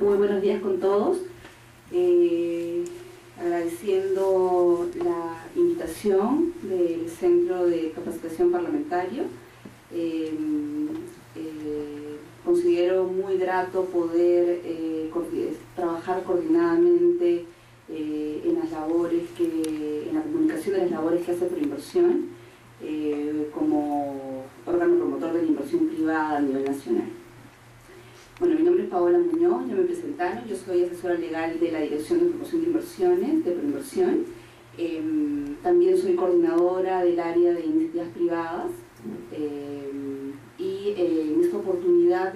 Muy buenos días con todos. Agradeciendo la invitación del Centro de Capacitación Parlamentario. Considero muy grato poder trabajar coordinadamente en las labores en la comunicación de las labores que hace Proinversión como órgano promotor de la inversión privada a nivel nacional. Bueno, mi nombre es Paola Muñoz, ya me presentaron, yo soy asesora legal de la Dirección de Promoción de Inversiones, de Proinversión. También soy coordinadora del área de iniciativas privadas y en esta oportunidad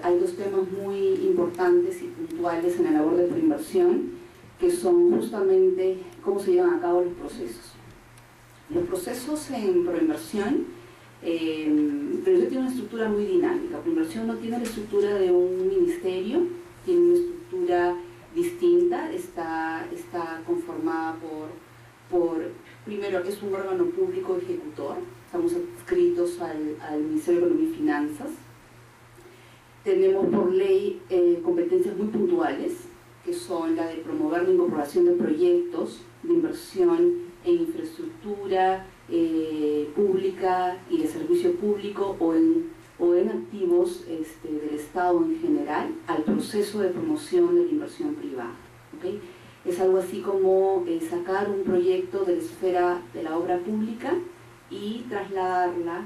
hay dos temas muy importantes y puntuales en la labor de Proinversión, que son justamente cómo se llevan a cabo los procesos. Los procesos en Proinversión, pero tiene una estructura muy dinámica. Proinversión no tiene la estructura de un ministerio, tiene una estructura distinta, está conformada primero, es un órgano público ejecutor, estamos adscritos al Ministerio de Economía y Finanzas. Tenemos por ley competencias muy puntuales, que son la de promover la incorporación de proyectos de inversión en infraestructura pública y de servicio público o en activos del Estado en general al proceso de promoción de la inversión privada. ¿Okay? Es algo así como sacar un proyecto de la esfera de la obra pública y trasladarla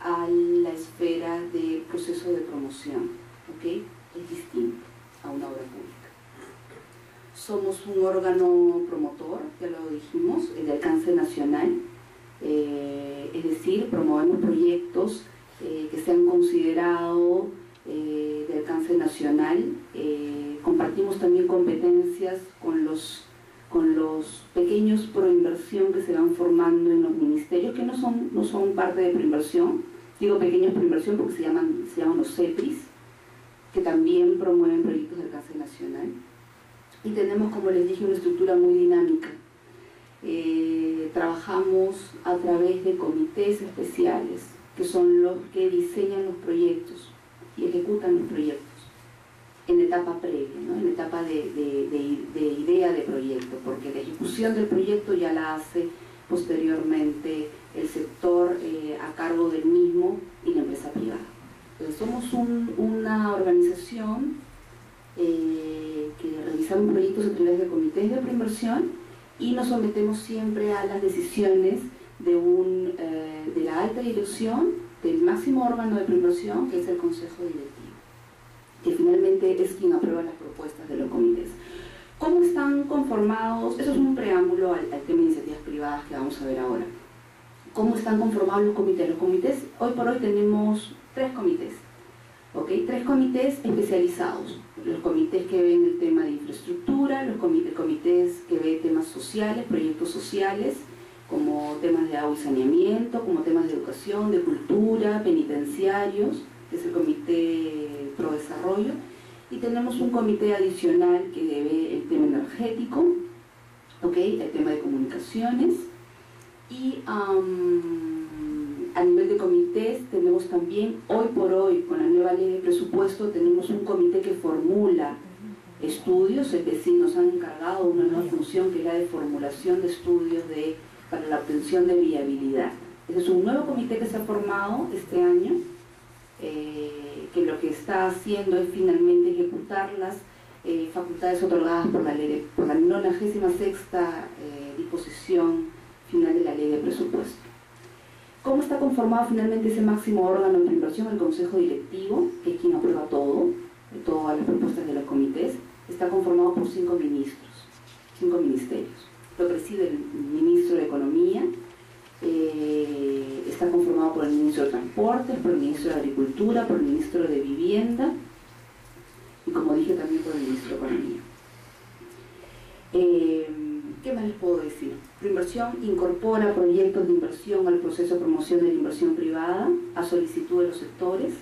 a la esfera de proceso de promoción. ¿Okay? Es distinto a una obra pública. Somos un órgano promotor, ya lo dijimos, de alcance nacional, es decir, promovemos proyectos que se han considerado de alcance nacional. Compartimos también competencias con los pequeños proinversión que se van formando en los ministerios, que no son parte de Proinversión. Digo pequeños proinversión porque se llaman los CEPRIs, que también promueven proyectos de alcance nacional. Y tenemos, como les dije, una estructura muy dinámica. Trabajamos a través de comités especiales, que son los que diseñan los proyectos y ejecutan los proyectos en etapa previa, ¿no? En etapa de idea de proyecto, porque la ejecución del proyecto ya la hace posteriormente el sector a cargo del mismo y la empresa privada. Entonces somos una organización que realizamos proyectos a través de comités de Proinversión y nos sometemos siempre a las decisiones de la alta dirección del máximo órgano de Proinversión, que es el Consejo Directivo, que finalmente es quien aprueba las propuestas de los comités. ¿Cómo están conformados? Eso es un preámbulo al tema de iniciativas privadas que vamos a ver ahora. ¿Cómo están conformados los comités? Los comités, hoy por hoy tenemos 3 comités. ¿Okay? 3 comités especializados, los comités que ven el tema de infraestructura, los comités que ven temas sociales, proyectos sociales, como temas de agua y saneamiento, como temas de educación, de cultura, penitenciarios, que es el comité Pro Desarrollo, y tenemos un comité adicional que ve el tema energético, ¿okay? El tema de comunicaciones, y a nivel de comités tenemos también, hoy por hoy, con la nueva ley de presupuesto, tenemos un comité que formula estudios, es decir, nos han encargado una nueva función que es la de formulación de estudios para la obtención de viabilidad. Ese es un nuevo comité que se ha formado este año, que lo que está haciendo es finalmente ejecutar las facultades otorgadas por la 96ª disposición final de la ley de presupuesto. ¿Cómo está conformado finalmente ese máximo órgano de Proinversión? El Consejo Directivo, que es quien aprueba todas las propuestas de los comités. Está conformado por 5 ministros, 5 ministerios. Lo preside el Ministro de Economía, está conformado por el Ministro de Transportes, por el Ministro de Agricultura, por el Ministro de Vivienda y, como dije, también por el Ministro de Economía. ¿Qué más les puedo decir? Proinversión incorpora proyectos de inversión al proceso de promoción de la inversión privada a solicitud de los sectores.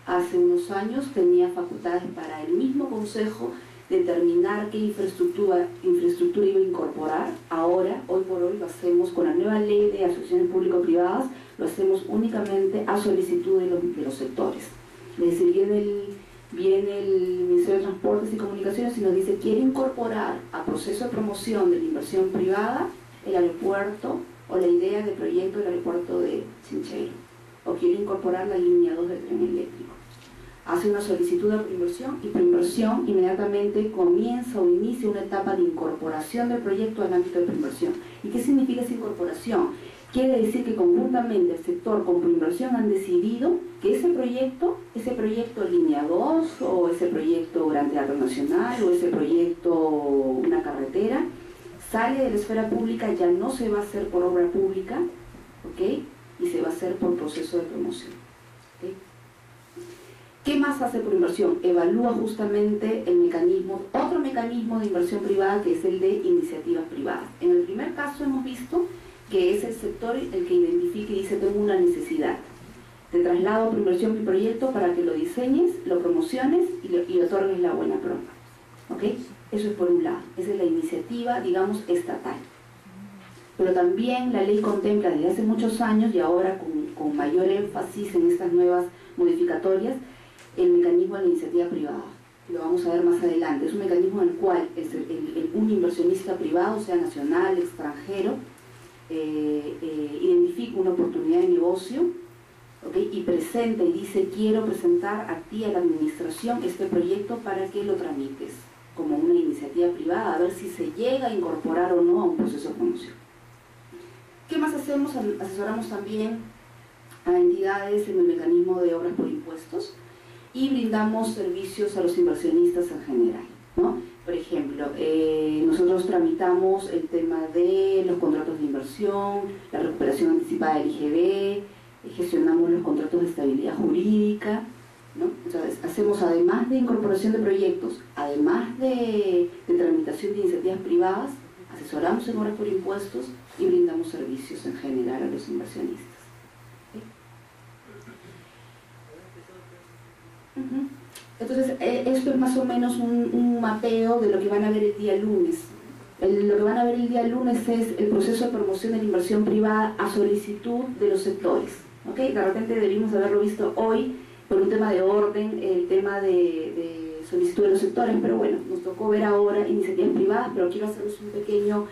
Hace unos años tenía facultades para el mismo Consejo determinar qué infraestructura iba a incorporar. Ahora, hoy por hoy, lo hacemos con la nueva ley de asociaciones público-privadas, lo hacemos únicamente a solicitud de los sectores. Es decir, viene viene el Ministerio de Transportes y Comunicaciones y nos dice: quiere incorporar a proceso de promoción de la inversión privada el aeropuerto o la idea de proyecto del aeropuerto de Chinchero, o quiere incorporar la línea 2 del tren eléctrico. Hace una solicitud de preinversión y preinversión inmediatamente comienza o inicia una etapa de incorporación del proyecto al ámbito de preinversión. ¿Y qué significa esa incorporación? Quiere decir que conjuntamente el sector con preinversión han decidido que ese proyecto línea 2 o ese proyecto Gran Teatro Nacional o ese proyecto una carretera sale de la esfera pública, ya no se va a hacer por obra pública, ¿ok? Y se va a hacer por proceso de promoción, ¿ok? ¿Qué más hace por inversión? Evalúa justamente el mecanismo, otro mecanismo de inversión privada, que es el de iniciativas privadas. En el primer caso hemos visto que es el sector el que identifica y dice: tengo una necesidad, te traslado por inversión mi proyecto para que lo diseñes, lo promociones y otorgues la buena prueba, ¿ok? Eso es por un lado, esa es la iniciativa, digamos, estatal. Pero también la ley contempla desde hace muchos años, y ahora con mayor énfasis en estas nuevas modificatorias, el mecanismo de la iniciativa privada. Lo vamos a ver más adelante. Es un mecanismo en el cual un inversionista privado, sea nacional, extranjero, identifica una oportunidad de negocio, ¿okay? Y presenta y dice: quiero presentar a ti, a la administración, este proyecto para que lo tramites como una iniciativa privada, a ver si se llega a incorporar o no a un proceso de promoción. ¿Qué más hacemos? Asesoramos también a entidades en el mecanismo de obras por impuestos y brindamos servicios a los inversionistas en general, ¿no? Por ejemplo, nosotros tramitamos el tema de los contratos de inversión, la recuperación anticipada del IGB, gestionamos los contratos de estabilidad jurídica, ¿no? Entonces, hacemos, además de incorporación de proyectos, además de tramitación de iniciativas privadas, asesoramos en obras por impuestos y brindamos servicios en general a los inversionistas. Entonces, esto es más o menos un mapeo de lo que van a ver el día lunes. Lo que van a ver el día lunes es el proceso de promoción de la inversión privada a solicitud de los sectores, ¿ok? De repente debimos haberlo visto hoy por un tema de orden, el tema de solicitud de los sectores, pero bueno, nos tocó ver ahora iniciativas privadas, pero quiero hacerles un pequeño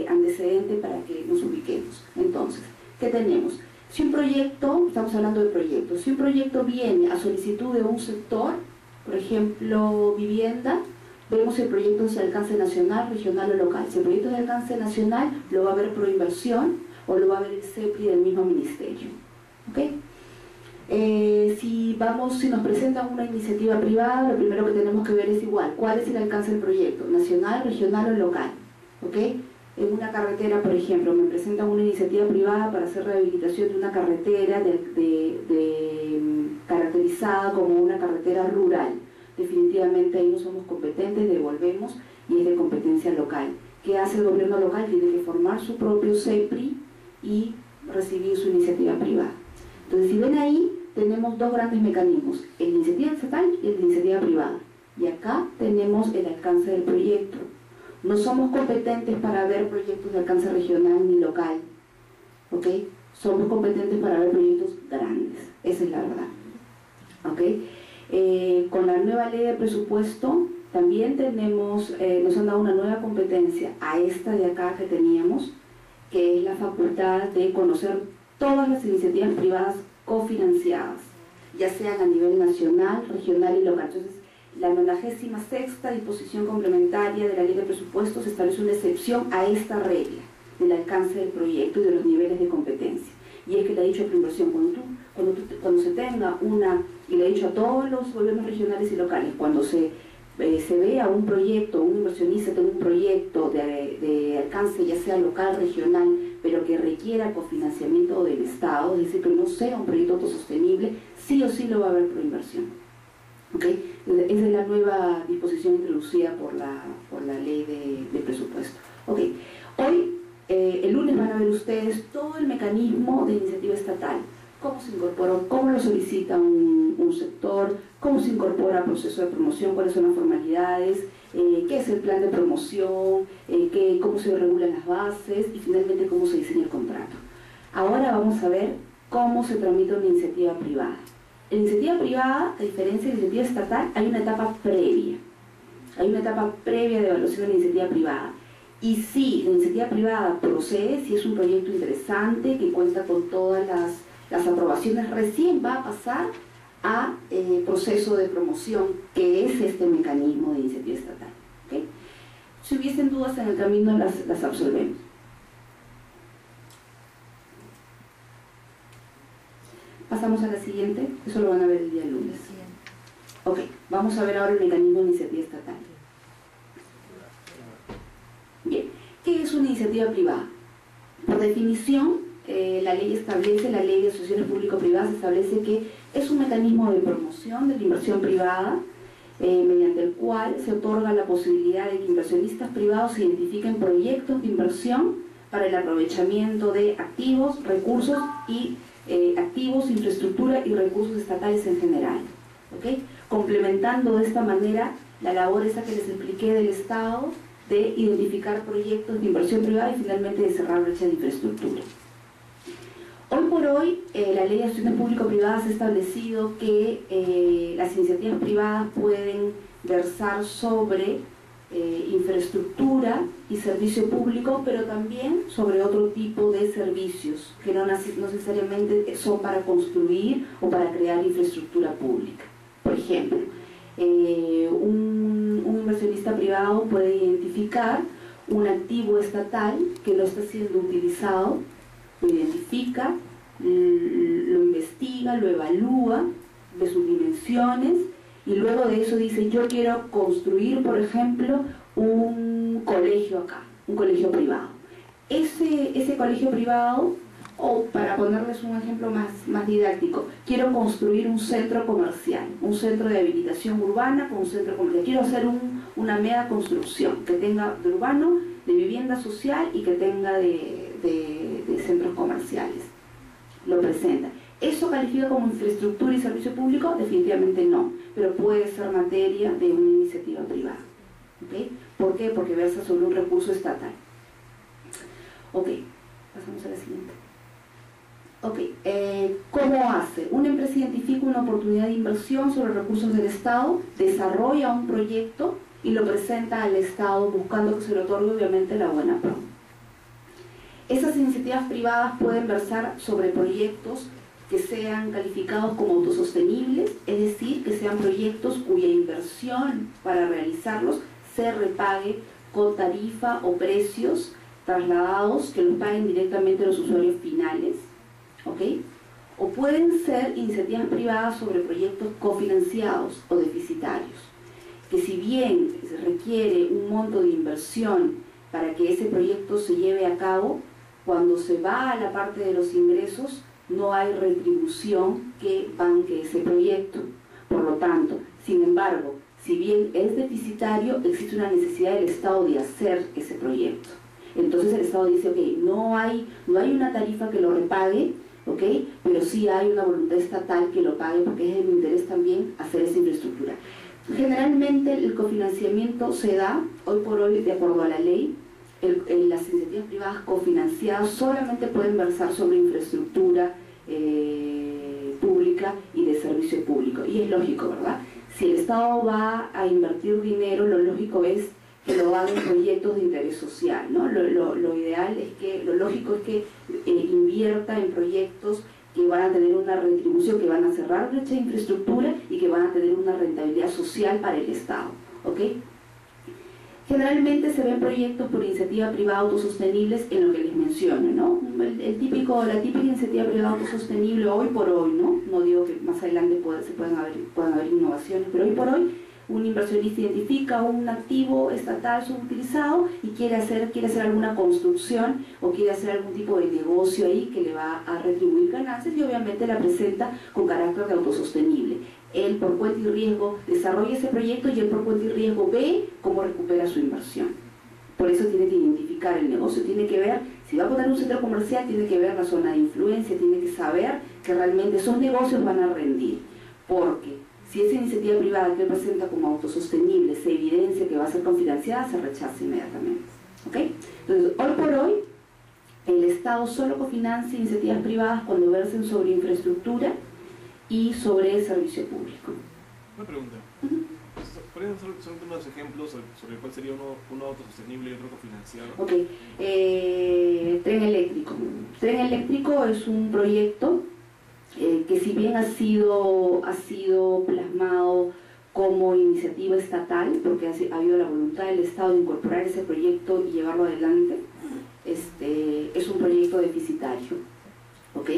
antecedente para que nos ubiquemos. Entonces, ¿qué tenemos? Si un proyecto, estamos hablando de proyectos, si un proyecto viene a solicitud de un sector, por ejemplo, vivienda, vemos si el proyecto es de alcance nacional, regional o local. Si el proyecto es de alcance nacional, lo va a ver Proinversión o lo va a ver el CEPRI del mismo ministerio, ¿ok? Si nos presentan una iniciativa privada, lo primero que tenemos que ver es igual, ¿cuál es el alcance del proyecto? ¿Nacional, regional o local? ¿Ok? En una carretera, por ejemplo, me presentan una iniciativa privada para hacer rehabilitación de una carretera caracterizada como una carretera rural. Definitivamente ahí no somos competentes, devolvemos, y es de competencia local. ¿Qué hace el gobierno local? Tiene que formar su propio CEPRI y recibir su iniciativa privada. Entonces, si ven ahí, tenemos dos grandes mecanismos, el de iniciativa estatal y el de iniciativa privada. Y acá tenemos el alcance del proyecto. No somos competentes para ver proyectos de alcance regional ni local, ¿ok? Somos competentes para ver proyectos grandes, esa es la verdad, ¿ok? Con la nueva ley de presupuesto también nos han dado una nueva competencia a esta de acá que teníamos, que es la facultad de conocer todas las iniciativas privadas cofinanciadas, ya sean a nivel nacional, regional y local. Entonces, la 96ª disposición complementaria de la ley de presupuestos establece una excepción a esta regla del alcance del proyecto y de los niveles de competencia. Y es que le he dicho a Proinversión, cuando se tenga una, y le he dicho a todos los gobiernos regionales y locales, cuando se vea un proyecto, un inversionista tiene un proyecto de alcance ya sea local, regional, pero que requiera cofinanciamiento del Estado, es decir, que no sea un proyecto autosostenible, sí o sí lo va a haber Proinversión. ¿Okay? Esa es la nueva disposición introducida por la ley de presupuesto. Okay. Hoy, el lunes, van a ver ustedes todo el mecanismo de iniciativa estatal, cómo se incorpora, cómo lo solicita un sector, cómo se incorpora al proceso de promoción, cuáles son las formalidades, qué es el plan de promoción, cómo se regulan las bases y finalmente cómo se diseña el contrato. Ahora vamos a ver cómo se tramita una iniciativa privada. En iniciativa privada, a diferencia de iniciativa estatal, hay una etapa previa. Hay una etapa previa de evaluación de la iniciativa privada. Y si la iniciativa privada procede, si es un proyecto interesante, que cuenta con todas las aprobaciones, recién va a pasar a proceso de promoción, que es este mecanismo de iniciativa estatal. ¿Okay? Si hubiesen dudas en el camino, las absolvemos. Pasamos a la siguiente, eso lo van a ver el día lunes. Ok, vamos a ver ahora el mecanismo de iniciativa estatal. Bien, ¿qué es una iniciativa privada? Por definición, la ley de asociaciones público-privadas establece que es un mecanismo de promoción de la inversión privada, mediante el cual se otorga la posibilidad de que inversionistas privados identifiquen proyectos de inversión para el aprovechamiento de activos, recursos y activos, infraestructura y recursos estatales en general. ¿Okay? Complementando de esta manera la labor esa que les expliqué del Estado de identificar proyectos de inversión privada y finalmente de cerrar brechas de infraestructura. Hoy por hoy, la ley de asociaciones público-privadas ha establecido que las iniciativas privadas pueden versar sobre infraestructura y servicio público, pero también sobre otro tipo de servicios que no necesariamente son para construir o para crear infraestructura pública. Por ejemplo, un inversionista privado puede identificar un activo estatal que no está siendo utilizado, lo identifica, lo investiga, lo evalúa de sus dimensiones y luego de eso dice: yo quiero construir, por ejemplo, un colegio acá, un colegio privado. Ese colegio privado, o para ponerles un ejemplo más didáctico, quiero construir un centro comercial, un centro de habilitación urbana con un centro comercial. Quiero hacer una mega construcción que tenga de urbano, de vivienda social y que tenga de centros comerciales. Lo presenta. ¿Eso califica como infraestructura y servicio público? Definitivamente no, pero puede ser materia de una iniciativa privada. ¿Okay? ¿Por qué? Porque versa sobre un recurso estatal. Ok, pasamos a la siguiente. Ok, ¿cómo hace? Una empresa identifica una oportunidad de inversión sobre recursos del Estado, desarrolla un proyecto y lo presenta al Estado buscando que se le otorgue obviamente la buena pro. Esas iniciativas privadas pueden versar sobre proyectos que sean calificados como autosostenibles, es decir, que sean proyectos cuya inversión para realizarlos se repague con tarifa o precios trasladados que los paguen directamente los usuarios finales, ¿ok? O pueden ser iniciativas privadas sobre proyectos cofinanciados o deficitarios, que si bien se requiere un monto de inversión para que ese proyecto se lleve a cabo, cuando se va a la parte de los ingresos no hay retribución que banque ese proyecto. Por lo tanto, sin embargo, si bien es deficitario, existe una necesidad del Estado de hacer ese proyecto. Entonces el Estado dice: ok, no hay una tarifa que lo repague, ¿ok? Pero sí hay una voluntad estatal que lo pague, porque es de mi interés también hacer esa infraestructura. Generalmente el cofinanciamiento se da, hoy por hoy, de acuerdo a la ley, las iniciativas privadas cofinanciadas solamente pueden versar sobre infraestructura pública y de servicio público. Y es lógico, ¿verdad? Si el Estado va a invertir dinero, lo lógico es que lo haga en proyectos de interés social, ¿no? Lo ideal es que, lo lógico es que invierta en proyectos que van a tener una retribución, que van a cerrar brecha de infraestructura y que van a tener una rentabilidad social para el Estado, ¿ok? Generalmente se ven proyectos por iniciativa privada autosostenibles en lo que les menciono, ¿no? La típica iniciativa privada autosostenible hoy por hoy, ¿no? No digo que más adelante puedan haber innovaciones, pero hoy por hoy un inversionista identifica un activo estatal subutilizado y quiere hacer alguna construcción o quiere hacer algún tipo de negocio ahí que le va a retribuir ganancias y obviamente la presenta con carácter de autosostenible. Él por cuenta y riesgo desarrolla ese proyecto y él por cuenta y riesgo ve cómo recupera su inversión. Por eso tiene que identificar el negocio, tiene que ver, si va a poner un centro comercial, tiene que ver la zona de influencia, tiene que saber que realmente esos negocios van a rendir. Porque si esa iniciativa privada que él presenta como autosostenible se evidencia que va a ser cofinanciada, se rechaza inmediatamente. ¿Ok? Entonces, hoy por hoy, el Estado solo cofinancia iniciativas privadas cuando versen sobre infraestructura y sobre el servicio público. Una pregunta. ¿Podrían hacer unos ejemplos sobre cuál sería uno autosostenible y otro cofinanciado? Ok. Tren eléctrico. Tren eléctrico es un proyecto que, si bien ha sido plasmado como iniciativa estatal, porque ha habido la voluntad del Estado de incorporar ese proyecto y llevarlo adelante, es un proyecto deficitario, ¿ok?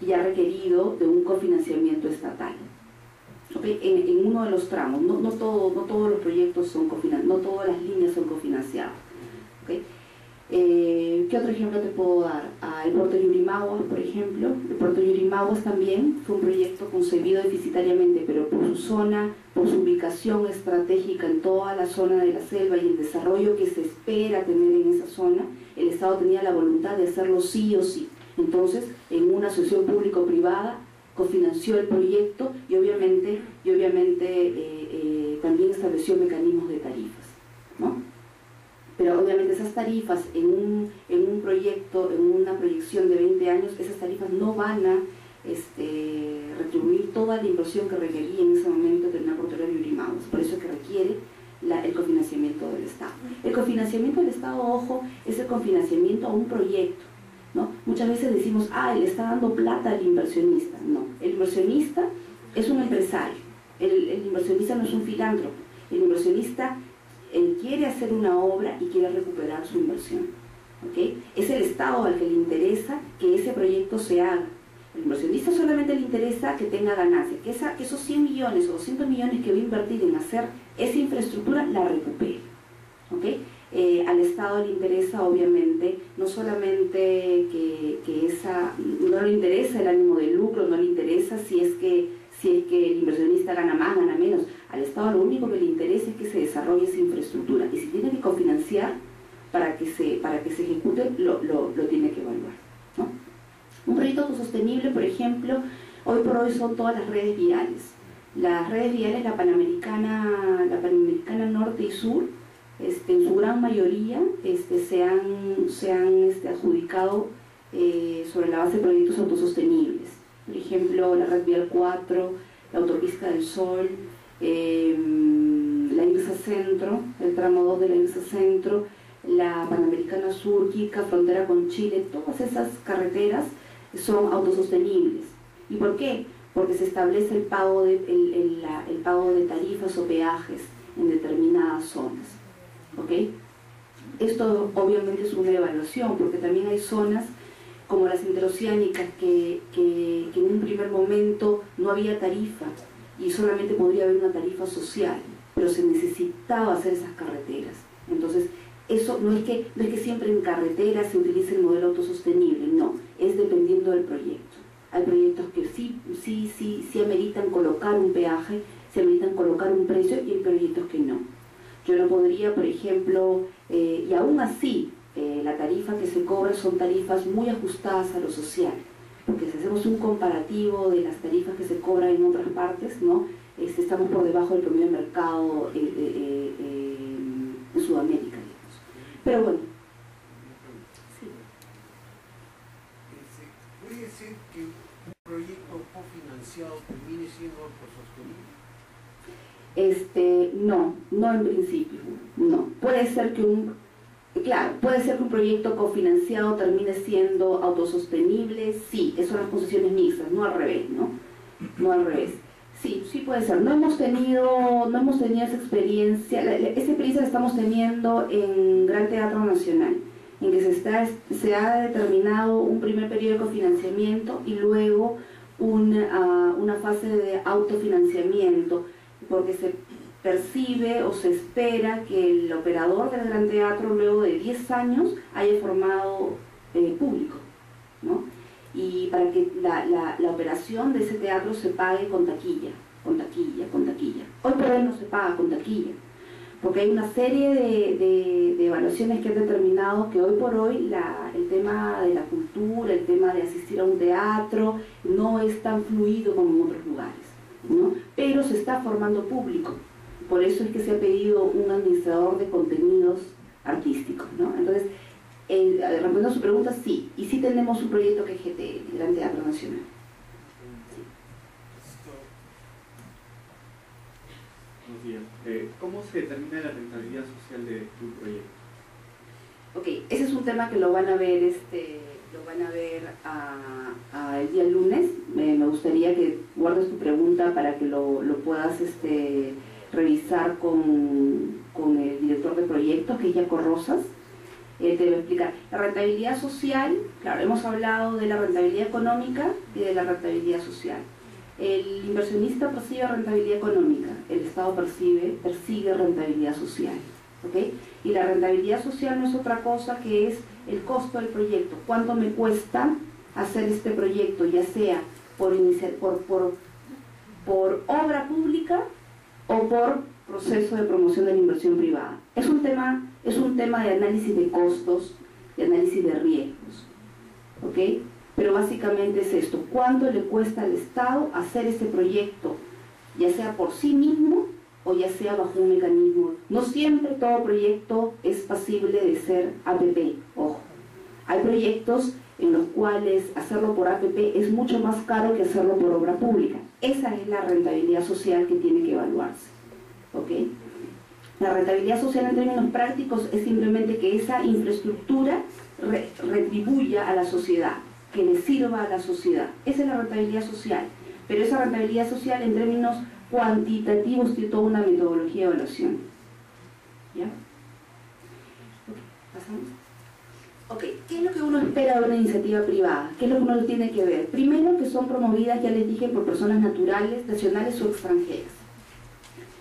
Y ha requerido de un cofinanciamiento estatal, ¿okay? En uno de los tramos. No todos los proyectos son cofinanciados, no todas las líneas son cofinanciadas, ¿okay? ¿Qué otro ejemplo te puedo dar? El puerto de Yurimaguas, por ejemplo. El puerto de Yurimaguas también fue un proyecto concebido deficitariamente, pero por su zona, por su ubicación estratégica en toda la zona de la selva y el desarrollo que se espera tener en esa zona, el Estado tenía la voluntad de hacerlo sí o sí. Entonces, en una asociación público-privada, cofinanció el proyecto y obviamente también estableció mecanismos de tarifas, ¿no? Pero obviamente esas tarifas en un proyecto, en una proyección de 20 años, esas tarifas no van a retribuir toda la inversión que requería en ese momento el Terminal Portuario de Yurimaguas. Por eso es que requiere el cofinanciamiento del Estado. El cofinanciamiento del Estado, ojo, es el cofinanciamiento a un proyecto, ¿no? Muchas veces decimos, le está dando plata al inversionista. No, el inversionista es un empresario, el inversionista no es un filántropo. El inversionista quiere hacer una obra y quiere recuperar su inversión, ¿okay? Es el Estado al que le interesa que ese proyecto se haga. El inversionista solamente le interesa que tenga ganancia, que esos 100 millones o 200 millones que va a invertir en hacer esa infraestructura la recupere, ¿okay? Al Estado le interesa, obviamente, no solamente no le interesa el ánimo de lucro, no le interesa si es que el inversionista gana más, gana menos. Al Estado lo único que le interesa es que se desarrolle esa infraestructura, y si tiene que cofinanciar para que se ejecute, lo tiene que evaluar, ¿no? Un proyecto autosostenible, por ejemplo, hoy por hoy son todas las redes viales. Las redes viales, la Panamericana Norte y Sur, en su gran mayoría se han adjudicado sobre la base de proyectos autosostenibles. Por ejemplo, la Red Vial 4, la Autopista del Sol, la IRSA Centro, el tramo 2 de la IRSA Centro, la Panamericana Sur, Quica, frontera con Chile. Todas esas carreteras son autosostenibles. ¿Y por qué? Porque se establece el pago de tarifas o peajes en determinadas zonas, ¿ok? Esto obviamente es una evaluación, porque también hay zonas como las interoceánicas que en un primer momento no había tarifa y solamente podría haber una tarifa social, pero se necesitaba hacer esas carreteras. Entonces, eso no es que siempre en carreteras se utilice el modelo autosostenible, no, es dependiendo del proyecto. Hay proyectos que sí ameritan colocar un peaje, se ameritan colocar un precio, y hay proyectos que no. Yo no podría, por ejemplo, y aún así, la tarifa que se cobra son tarifas muy ajustadas a lo social, porque si hacemos un comparativo de las tarifas que se cobran en otras partes, ¿no? Estamos por debajo del promedio de mercado en Sudamérica, digamos. Pero bueno. Sí. ¿Puede ser que un proyecto cofinanciado termine siendo autosostenible? No en principio, no. Puede ser que un proyecto cofinanciado termine siendo autosostenible, sí, son las posiciones mixtas, no al revés, ¿no? No al revés. Sí puede ser. No hemos tenido esa experiencia. Esa experiencia la estamos teniendo en Gran Teatro Nacional, en que se ha determinado un primer periodo de cofinanciamiento y luego una fase de autofinanciamiento, porque se percibe o se espera que el operador del Gran Teatro luego de 10 años haya formado público, ¿no? Y para que la operación de ese teatro se pague con taquilla. Hoy por hoy no se paga con taquilla, porque hay una serie de evaluaciones que han determinado que hoy por hoy el tema de la cultura, el tema de asistir a un teatro, no es tan fluido como en otros lugares, ¿no? Pero se está formando público. Por eso es que se ha pedido un administrador de contenidos artísticos, ¿no? Entonces, respondiendo a su pregunta, sí. Y sí tenemos un proyecto que es GTN, Gran Teatro Nacional. Sí. ¿Cómo se determina la rentabilidad social de un proyecto? Ok, ese es un tema que lo van a ver, el día lunes. Me gustaría que guardes tu pregunta para que lo puedas revisar con el director de proyectos, que es Jaco Rosas. Te voy a explicar. La rentabilidad social, claro, hemos hablado de la rentabilidad económica y de la rentabilidad social. El inversionista percibe rentabilidad económica, el Estado persigue rentabilidad social. ¿Okay? Y la rentabilidad social no es otra cosa que es el costo del proyecto. ¿Cuánto me cuesta hacer este proyecto, ya sea por obra pública o por proceso de promoción de la inversión privada? Es un tema de análisis de costos, de análisis de riesgos. ¿Okay? Pero básicamente es esto: ¿cuánto le cuesta al Estado hacer este proyecto, ya sea por sí mismo o ya sea bajo un mecanismo? No siempre todo proyecto es pasible de ser APP, ojo. Hay proyectos en los cuales hacerlo por APP es mucho más caro que hacerlo por obra pública. Esa es la rentabilidad social que tiene que evaluarse. ¿Okay? La rentabilidad social en términos prácticos es simplemente que esa infraestructura retribuya a la sociedad, que le sirva a la sociedad. Esa es la rentabilidad social. Pero esa rentabilidad social en términos cuantitativos tiene toda una metodología de evaluación. ¿Ya? ¿Pasamos? Ok, ¿qué es lo que uno espera de una iniciativa privada? ¿Qué es lo que uno tiene que ver? Primero, que son promovidas, ya les dije, por personas naturales, nacionales o extranjeras.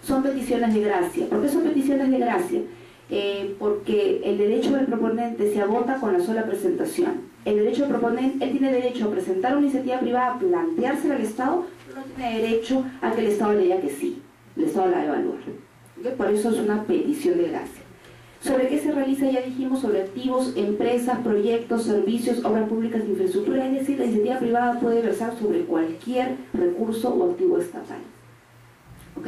Son peticiones de gracia. ¿Por qué son peticiones de gracia? Porque el derecho del proponente se agota con la sola presentación. El derecho del proponente, él tiene derecho a presentar una iniciativa privada, planteársela al Estado, pero no tiene derecho a que el Estado le diga que sí. El Estado la va a evaluar. ¿Okay? Por eso es una petición de gracia. ¿Sobre qué se realiza? Ya dijimos, sobre activos, empresas, proyectos, servicios, obras públicas, infraestructura. Es decir, la iniciativa privada puede versar sobre cualquier recurso o activo estatal. ¿Ok?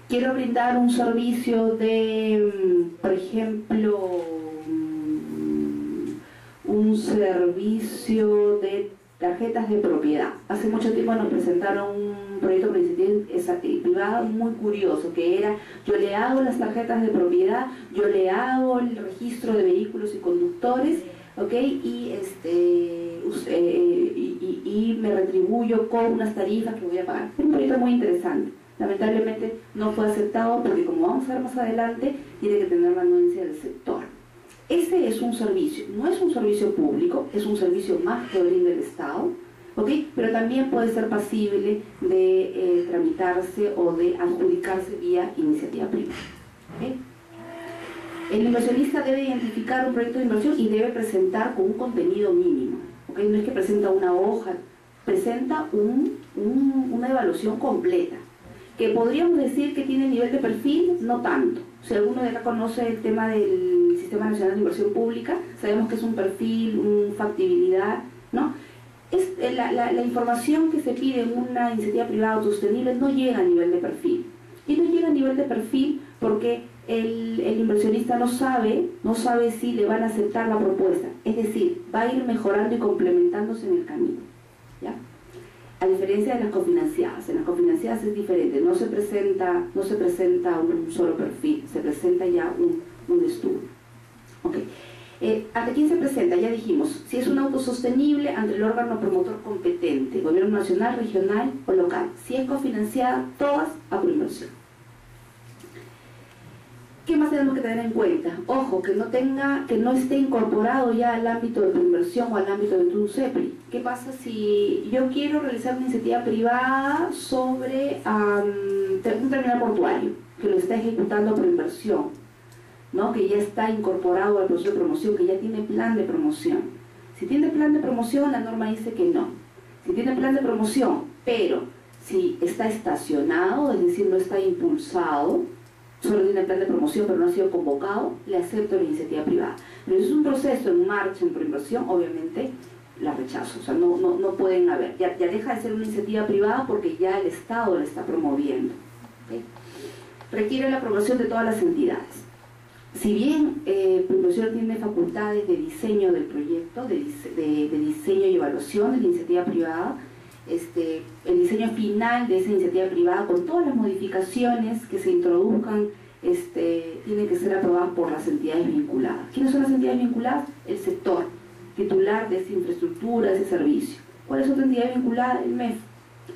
Quiero brindar un servicio de, por ejemplo, un servicio de tarjetas de propiedad. Hace mucho tiempo nos presentaron un proyecto con iniciativa privada muy curioso, que era: yo le hago las tarjetas de propiedad, yo le hago el registro de vehículos y conductores, ¿ok? Y me retribuyo con unas tarifas que voy a pagar. Es un proyecto muy interesante. Lamentablemente no fue aceptado porque, como vamos a ver más adelante, tiene que tener la anuencia del sector. Ese es un servicio, no es un servicio público, es un servicio más que brinda el Estado, ¿ok? Pero también puede ser pasible de tramitarse o de adjudicarse vía iniciativa privada. ¿Okay? El inversionista debe identificar un proyecto de inversión y debe presentar con un contenido mínimo. ¿Okay? No es que presenta una hoja, presenta una evaluación completa. Que podríamos decir que tiene nivel de perfil, no tanto. Si alguno de acá conoce el tema del Sistema Nacional de Inversión Pública, sabemos que es un perfil, una factibilidad, ¿no? La información que se pide en una iniciativa privada autosostenible no llega a nivel de perfil. Y no llega a nivel de perfil porque el inversionista no sabe si le van a aceptar la propuesta. Es decir, va a ir mejorando y complementándose en el camino. ¿Ya? A diferencia de las cofinanciadas. En las cofinanciadas es diferente, no se presenta un solo perfil, se presenta ya un estudio. Okay. ¿Ante quién se presenta? Ya dijimos, si es un autosostenible, ante el órgano promotor competente, gobierno nacional, regional o local. Si es cofinanciada, todas a proinversión. ¿Qué más tenemos que tener en cuenta? Ojo, que no esté incorporado ya al ámbito de proinversión o al ámbito de un CEPRI. ¿Qué pasa si yo quiero realizar una iniciativa privada sobre un terminal portuario que lo está ejecutando proinversión, ¿no? Que ya está incorporado al proceso de promoción, que ya tiene plan de promoción? Si tiene plan de promoción, la norma dice que no. Si tiene plan de promoción, pero si está estacionado, es decir, no está impulsado, solo tiene plan de promoción pero no ha sido convocado, le acepto la iniciativa privada. Pero si es un proceso en marcha en proinversión, obviamente la rechazo. O sea, no pueden haber. Ya deja de ser una iniciativa privada porque ya el Estado la está promoviendo. ¿Okay? Requiere la aprobación de todas las entidades. Si bien proinversión tiene facultades de diseño del proyecto, de diseño y evaluación de la iniciativa privada, el diseño final de esa iniciativa privada, con todas las modificaciones que se introduzcan, tiene que ser aprobada por las entidades vinculadas. ¿Quiénes son las entidades vinculadas? El sector titular de esa infraestructura, de ese servicio. ¿Cuál es otra entidad vinculada? El MEF.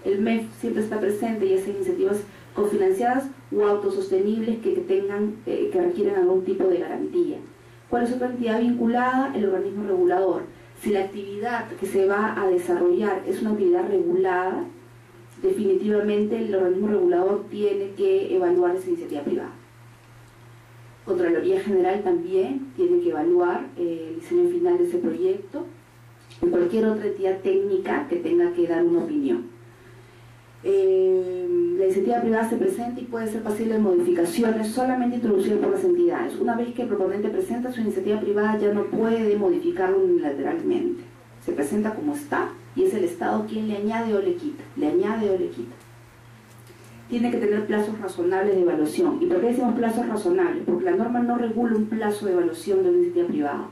El MEF siempre está presente, ya sea iniciativas cofinanciadas o autosostenibles que requieren algún tipo de garantía. ¿Cuál es otra entidad vinculada? El organismo regulador. Si la actividad que se va a desarrollar es una actividad regulada, definitivamente el organismo regulador tiene que evaluar esa iniciativa privada. Contraloría General también tiene que evaluar el diseño final de ese proyecto y cualquier otra entidad técnica que tenga que dar una opinión. La iniciativa privada se presenta y puede ser pasible de modificaciones solamente introducidas por las entidades. Una vez que el proponente presenta su iniciativa privada ya no puede modificarlo unilateralmente. Se presenta como está y es el Estado quien le añade o le quita. Le añade o le quita. Tiene que tener plazos razonables de evaluación. ¿Y por qué decimos plazos razonables? Porque la norma no regula un plazo de evaluación de una iniciativa privada.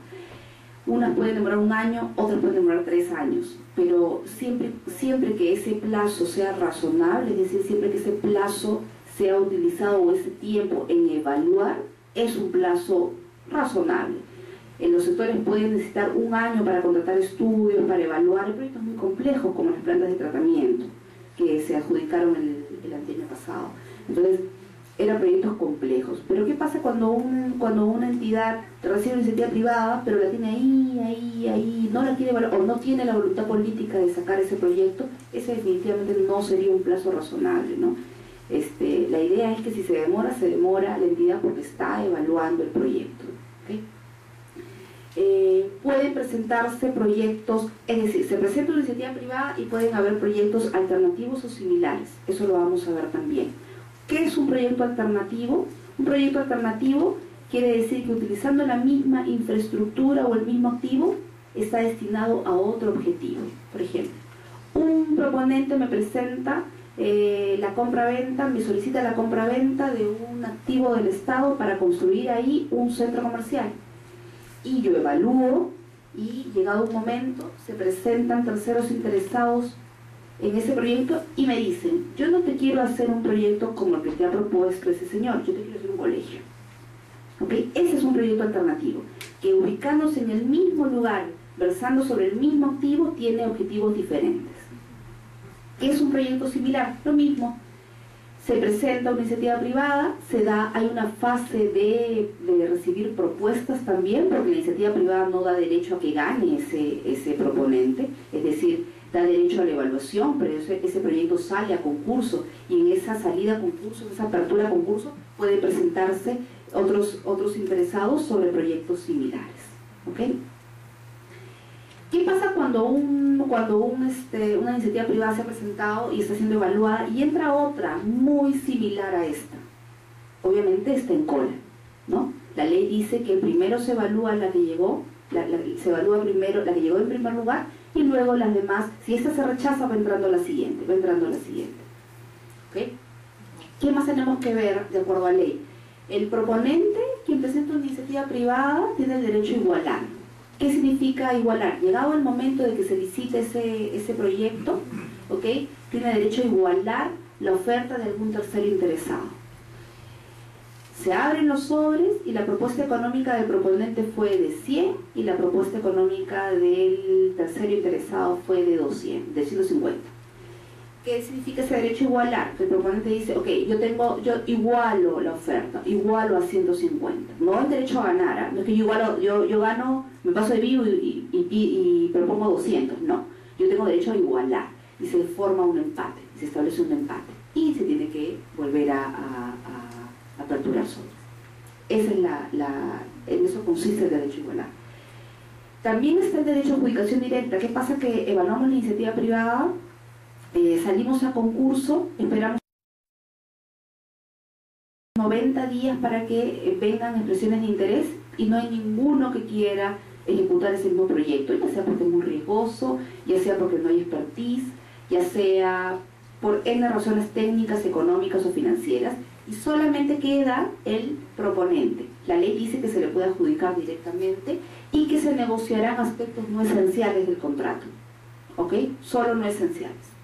Unas pueden demorar 1 año, otras pueden demorar 3 años, pero siempre que ese plazo sea razonable, es decir, siempre que ese plazo sea utilizado o ese tiempo en evaluar, es un plazo razonable. En los sectores pueden necesitar 1 año para contratar estudios, para evaluar proyectos muy complejos como las plantas de tratamiento que se adjudicaron el año pasado. Entonces, eran proyectos complejos. Pero ¿qué pasa cuando una entidad recibe una iniciativa privada, pero la tiene ahí, no la quiere evaluar, o no tiene la voluntad política de sacar ese proyecto? Ese definitivamente no sería un plazo razonable, ¿no? La idea es que si se demora la entidad porque está evaluando el proyecto, ¿okay? Pueden presentarse proyectos, es decir, se presenta una iniciativa privada y pueden haber proyectos alternativos o similares. Eso lo vamos a ver también. ¿Qué es un proyecto alternativo? Un proyecto alternativo quiere decir que utilizando la misma infraestructura o el mismo activo está destinado a otro objetivo. Por ejemplo, un proponente me presenta la compra-venta, me solicita la compra-venta de un activo del Estado para construir ahí un centro comercial. Y yo evalúo y llegado un momento se presentan terceros interesados en ese proyecto y me dicen: yo no te quiero hacer un proyecto como el que te ha propuesto ese señor, yo te quiero hacer un colegio. ¿Okay? Ese es un proyecto alternativo, que ubicándose en el mismo lugar, versando sobre el mismo activo, tiene objetivos diferentes. ¿Qué es un proyecto similar? Lo mismo. Se presenta una iniciativa privada, hay una fase de recibir propuestas también, porque la iniciativa privada no da derecho a que gane ese proponente, es decir, da derecho a la evaluación, pero ese proyecto sale a concurso y en esa salida a concurso, en esa apertura a concurso, pueden presentarse otros interesados sobre proyectos similares. ¿Okay? ¿Qué pasa cuando una iniciativa privada se ha presentado y está siendo evaluada y entra otra muy similar a esta? Obviamente está en cola, ¿no? La ley dice que primero se evalúa la que llegó, se evalúa primero la que llegó en primer lugar y luego las demás. Si esta se rechaza, va entrando la siguiente, ¿Okay? ¿Qué más tenemos que ver de acuerdo a ley? El proponente, quien presenta una iniciativa privada, tiene el derecho a igualar. ¿Qué significa igualar? Llegado el momento de que se licite ese proyecto, ¿okay? Tiene derecho a igualar la oferta de algún tercero interesado. Se abren los sobres y la propuesta económica del proponente fue de 100 y la propuesta económica del tercero interesado fue de 150. ¿Qué significa ese derecho a igualar? Que el proponente dice: ok, yo igualo la oferta, igualo a 150. No el derecho a ganar, no es que yo gano, me paso de vivo y propongo 200. No, yo tengo derecho a igualar. Y se forma un empate, se establece un empate. Y se tiene que volver a aperturar sobres. En eso consiste el derecho a igualar. También está el derecho a adjudicación directa. ¿Qué pasa? Que evaluamos la iniciativa privada, salimos a concurso, esperamos 90 días para que vengan expresiones de interés y no hay ninguno que quiera ejecutar ese mismo proyecto, ya sea porque es muy riesgoso, ya sea porque no hay expertise, ya sea por N razones técnicas, económicas o financieras, y solamente queda el proponente. La ley dice que se le puede adjudicar directamente y que se negociarán aspectos no esenciales del contrato, ¿ok? Solo no esenciales.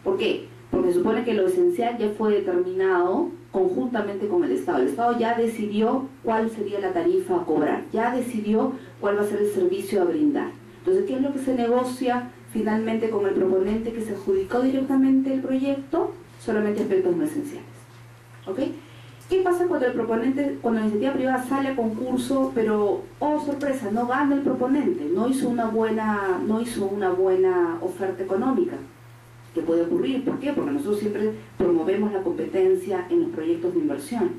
¿Por qué? Porque se supone que lo esencial ya fue determinado conjuntamente con el Estado. El Estado ya decidió cuál sería la tarifa a cobrar, ya decidió cuál va a ser el servicio a brindar. Entonces, ¿qué es lo que se negocia finalmente con el proponente que se adjudicó directamente el proyecto? Solamente aspectos no esenciales. ¿Ok? ¿Qué pasa cuando el proponente, cuando la iniciativa privada sale a concurso, pero, oh sorpresa, no gana el proponente, no hizo una buena oferta económica? ¿Qué puede ocurrir? ¿Por qué? Porque nosotros siempre promovemos la competencia en los proyectos de inversión.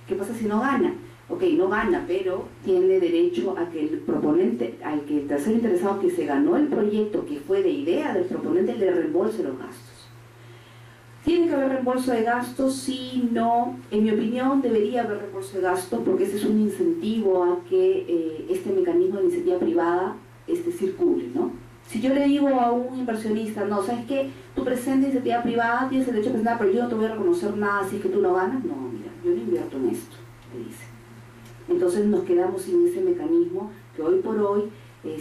¿Qué pasa si no gana? Ok, no gana, pero tiene derecho a que el proponente, al que el tercer interesado que se ganó el proyecto, que fue de idea del proponente, le reembolse los gastos. ¿Tiene que haber reembolso de gastos? Sí, no. En mi opinión debería haber reembolso de gastos porque ese es un incentivo a que este mecanismo de iniciativa privada circule, ¿no? Si yo le digo a un inversionista, no, ¿sabes qué? Tú presentas iniciativa privada, tienes el derecho a presentar, pero yo no te voy a reconocer nada, así que tú no ganas. No, mira, yo no invierto en esto, le dice. Entonces nos quedamos sin ese mecanismo que hoy por hoy,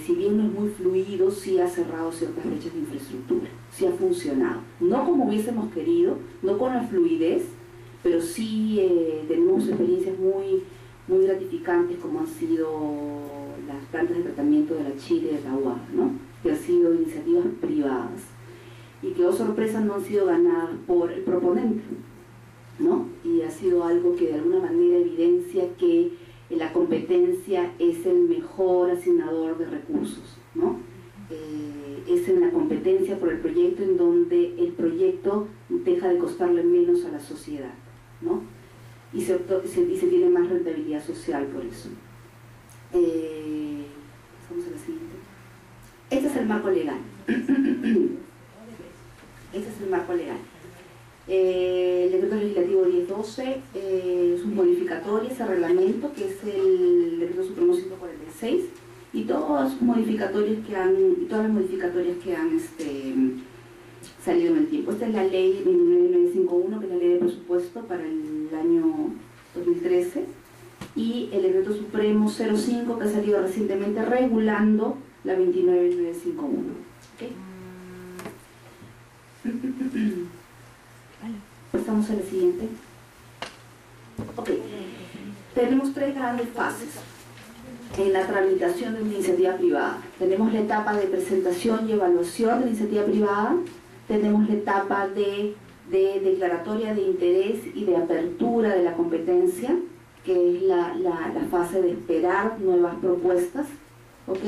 si bien no es muy fluido, sí ha cerrado ciertas brechas de infraestructura, sí ha funcionado. No como hubiésemos querido, no con la fluidez, pero sí tenemos experiencias muy gratificantes como han sido las plantas de tratamiento de la Chile y de Tahuada, ¿no? Que han sido iniciativas privadas y que, oh sorpresa, no han sido ganadas por el proponente, ¿no? Y ha sido algo que de alguna manera evidencia que la competencia es el mejor asignador de recursos, ¿no? Es en la competencia por el proyecto en donde el proyecto deja de costarle menos a la sociedad, ¿no? Y se tiene más rentabilidad social por eso. Pasamos a la siguiente. Este es el marco legal. Este es el marco legal. El decreto legislativo 1012 es un modificatorio, ese reglamento, que es el decreto supremo 146, y todas las modificatorias que han salido en el tiempo. Esta es la ley 29951, que es la ley de presupuesto para el año 2013, y el decreto supremo 05, que ha salido recientemente regulando la 29951. ¿Okay? Pasamos a la siguiente. Ok, tenemos tres grandes fases en la tramitación de una iniciativa privada. Tenemos la etapa de presentación y evaluación de la iniciativa privada, tenemos la etapa de declaratoria de interés y de apertura de la competencia, que es la fase de esperar nuevas propuestas, ¿ok?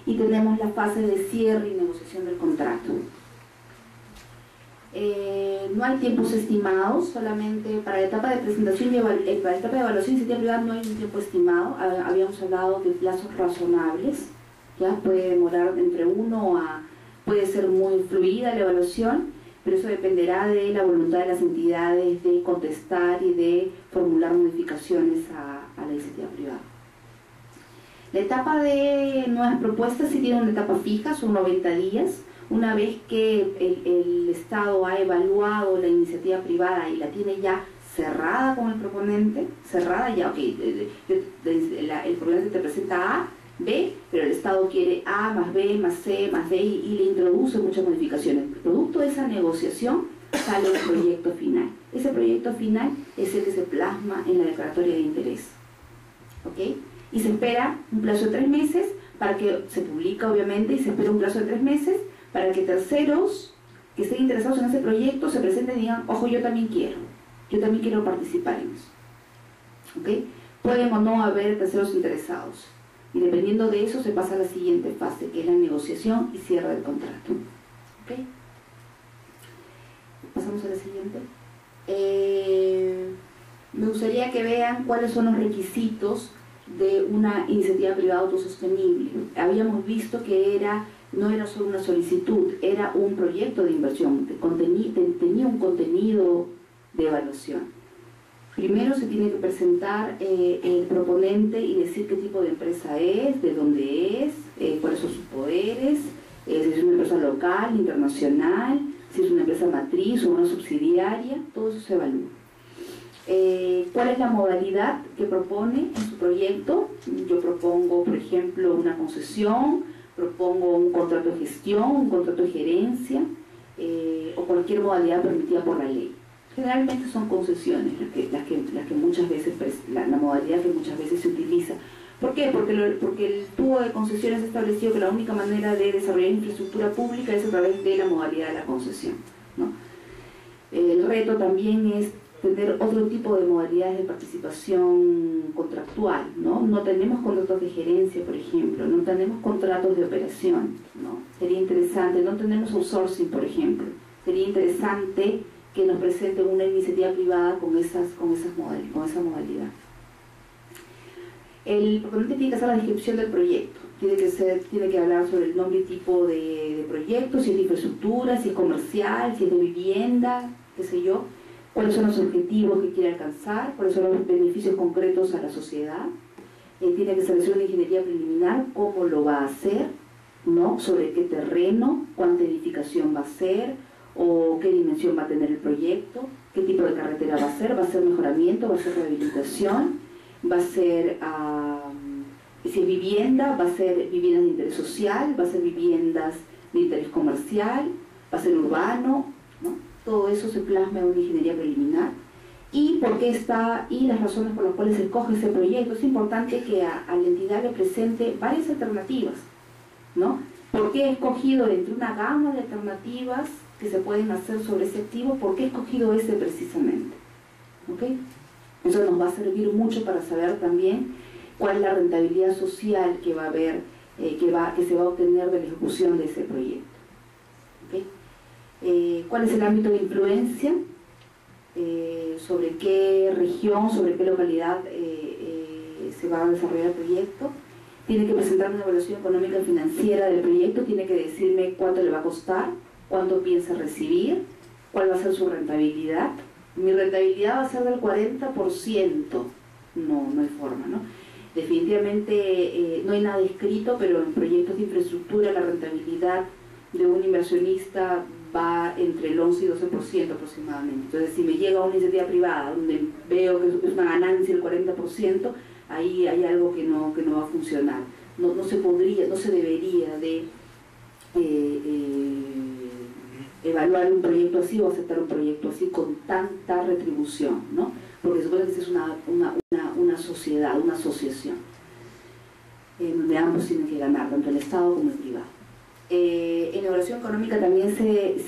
Y tenemos la fase de cierre y negociación del contrato. No hay tiempos estimados, solamente para la etapa de presentación y para la etapa de evaluación de iniciativa privada no hay un tiempo estimado. Habíamos hablado de plazos razonables, ya puede demorar entre puede ser muy fluida la evaluación, pero eso dependerá de la voluntad de las entidades de contestar y de formular modificaciones a la iniciativa privada. La etapa de nuevas propuestas sí tiene una etapa fija, son 90 días. Una vez que el Estado ha evaluado la iniciativa privada y la tiene ya cerrada con el proponente, cerrada ya, ok, el proponente te presenta A, B, pero el Estado quiere A más B más C más D y le introduce muchas modificaciones. Producto de esa negociación sale un proyecto final. Ese proyecto final es el que se plasma en la declaratoria de interés. ¿Ok? Y se espera un plazo de 3 meses para que se publica, obviamente, y se espera un plazo de 3 meses para que terceros que estén interesados en ese proyecto se presenten y digan, ojo, yo también quiero participar en eso. ¿Ok? Pueden o no haber terceros interesados. Y dependiendo de eso se pasa a la siguiente fase, que es la negociación y cierre del contrato. ¿Ok? Pasamos a la siguiente. Me gustaría que vean cuáles son los requisitos de una iniciativa privada autosostenible. Habíamos visto que no era solo una solicitud, era un proyecto de inversión, tenía un contenido de evaluación. Primero se tiene que presentar el proponente y decir qué tipo de empresa es, de dónde es, cuáles son sus poderes, si es una empresa local, internacional, si es una empresa matriz o una subsidiaria, todo eso se evalúa. ¿Cuál es la modalidad que propone en su proyecto? Yo propongo, por ejemplo, una concesión, propongo un contrato de gestión, un contrato de gerencia, o cualquier modalidad permitida por la ley. Generalmente son concesiones las que muchas veces, la modalidad que muchas veces se utiliza. ¿Por qué? Porque el tubo de concesiones ha establecido que la única manera de desarrollar infraestructura pública es a través de la modalidad de la concesión, ¿no? El reto también es tener otro tipo de modalidades de participación contractual, ¿no? No tenemos contratos de gerencia, por ejemplo, no tenemos contratos de operación, ¿no? Sería interesante, no tenemos outsourcing, por ejemplo. Sería interesante que nos presenten una iniciativa privada con esa modalidad. El proponente tiene que hacer la descripción del proyecto, tiene que hablar sobre el nombre y tipo de proyecto, si es de infraestructura, si es comercial, si es de vivienda, qué sé yo, cuáles son los objetivos que quiere alcanzar, cuáles son los beneficios concretos a la sociedad. Tiene que establecer una ingeniería preliminar, cómo lo va a hacer, ¿no? Sobre qué terreno, cuánta edificación va a ser, o qué dimensión va a tener el proyecto, qué tipo de carretera va a ser mejoramiento, va a ser rehabilitación, va a ser, si es vivienda, va a ser viviendas de interés social, va a ser viviendas de interés comercial, va a ser urbano, ¿no? Todo eso se plasma en una ingeniería preliminar. Y las razones por las cuales se escoge ese proyecto. Es importante que a la entidad le presente varias alternativas, ¿no? ¿Por qué he escogido entre una gama de alternativas que se pueden hacer sobre ese activo? ¿Por qué he escogido ese precisamente? ¿Ok? Eso nos va a servir mucho para saber también cuál es la rentabilidad social que va a haber, que se va a obtener de la ejecución de ese proyecto. ¿Okay? ¿Cuál es el ámbito de influencia? Sobre qué región, sobre qué localidad se va a desarrollar el proyecto. Tiene que presentar una evaluación económica y financiera del proyecto, tiene que decirme cuánto le va a costar, cuánto piensa recibir, cuál va a ser su rentabilidad. Mi rentabilidad va a ser del 40%, no hay forma, ¿no? Definitivamente no hay nada escrito, pero en proyectos de infraestructura la rentabilidad de un inversionista va entre el 11 y 12% aproximadamente. Entonces, si me llega una iniciativa privada donde veo que es una ganancia del 40%, ahí hay algo que no va a funcionar. No se debería de evaluar un proyecto así o aceptar un proyecto así con tanta retribución, ¿no? Porque se supone que esta es una sociedad, una asociación, donde ambos tienen que ganar, tanto el Estado como el privado. En evaluación económica también tienen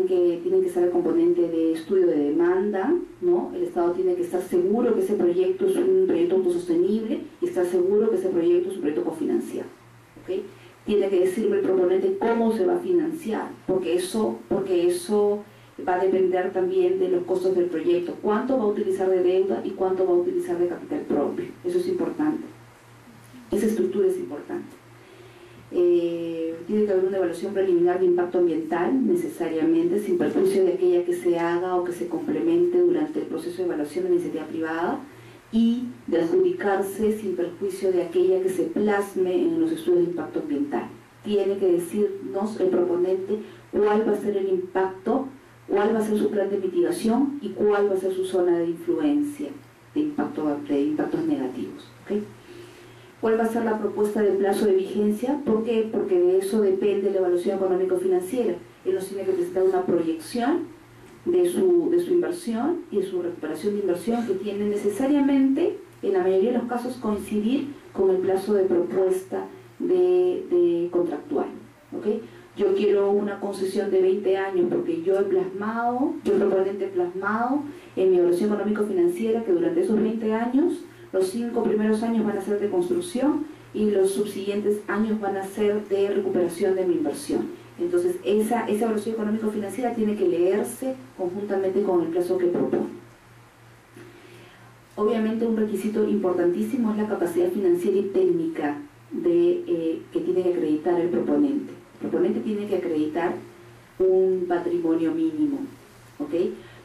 que estar el componente de estudio de demanda, ¿no? El Estado tiene que estar seguro que ese proyecto es un proyecto autosostenible y estar seguro que ese proyecto es un proyecto cofinanciado, ¿okay? Tiene que decirme el proponente cómo se va a financiar, porque eso va a depender también de los costos del proyecto, cuánto va a utilizar de deuda y cuánto va a utilizar de capital propio. Eso es importante, esa estructura es importante. Tiene que haber una evaluación preliminar de impacto ambiental necesariamente, sin perjuicio de aquella que se haga o que se complemente durante el proceso de evaluación de la iniciativa privada, y de adjudicarse sin perjuicio de aquella que se plasme en los estudios de impacto ambiental. Tiene que decirnos el proponente cuál va a ser el impacto, cuál va a ser su plan de mitigación y cuál va a ser su zona de influencia de impactos negativos. ¿Okay? ¿Cuál va a ser la propuesta de plazo de vigencia? ¿Por qué? Porque de eso depende la evaluación económico-financiera. Él nos tiene que presentar una proyección de su inversión y de su recuperación de inversión, que tiene necesariamente, en la mayoría de los casos, coincidir con el plazo de propuesta de contractual. ¿Okay? Yo quiero una concesión de 20 años porque yo proponente he plasmado en mi evaluación económico-financiera que durante esos 20 años, los 5 primeros años van a ser de construcción y los subsiguientes años van a ser de recuperación de mi inversión. Entonces, esa evaluación económico-financiera tiene que leerse conjuntamente con el plazo que propone. Obviamente, un requisito importantísimo es la capacidad financiera y técnica que tiene que acreditar el proponente. El proponente tiene que acreditar un patrimonio mínimo, ¿ok?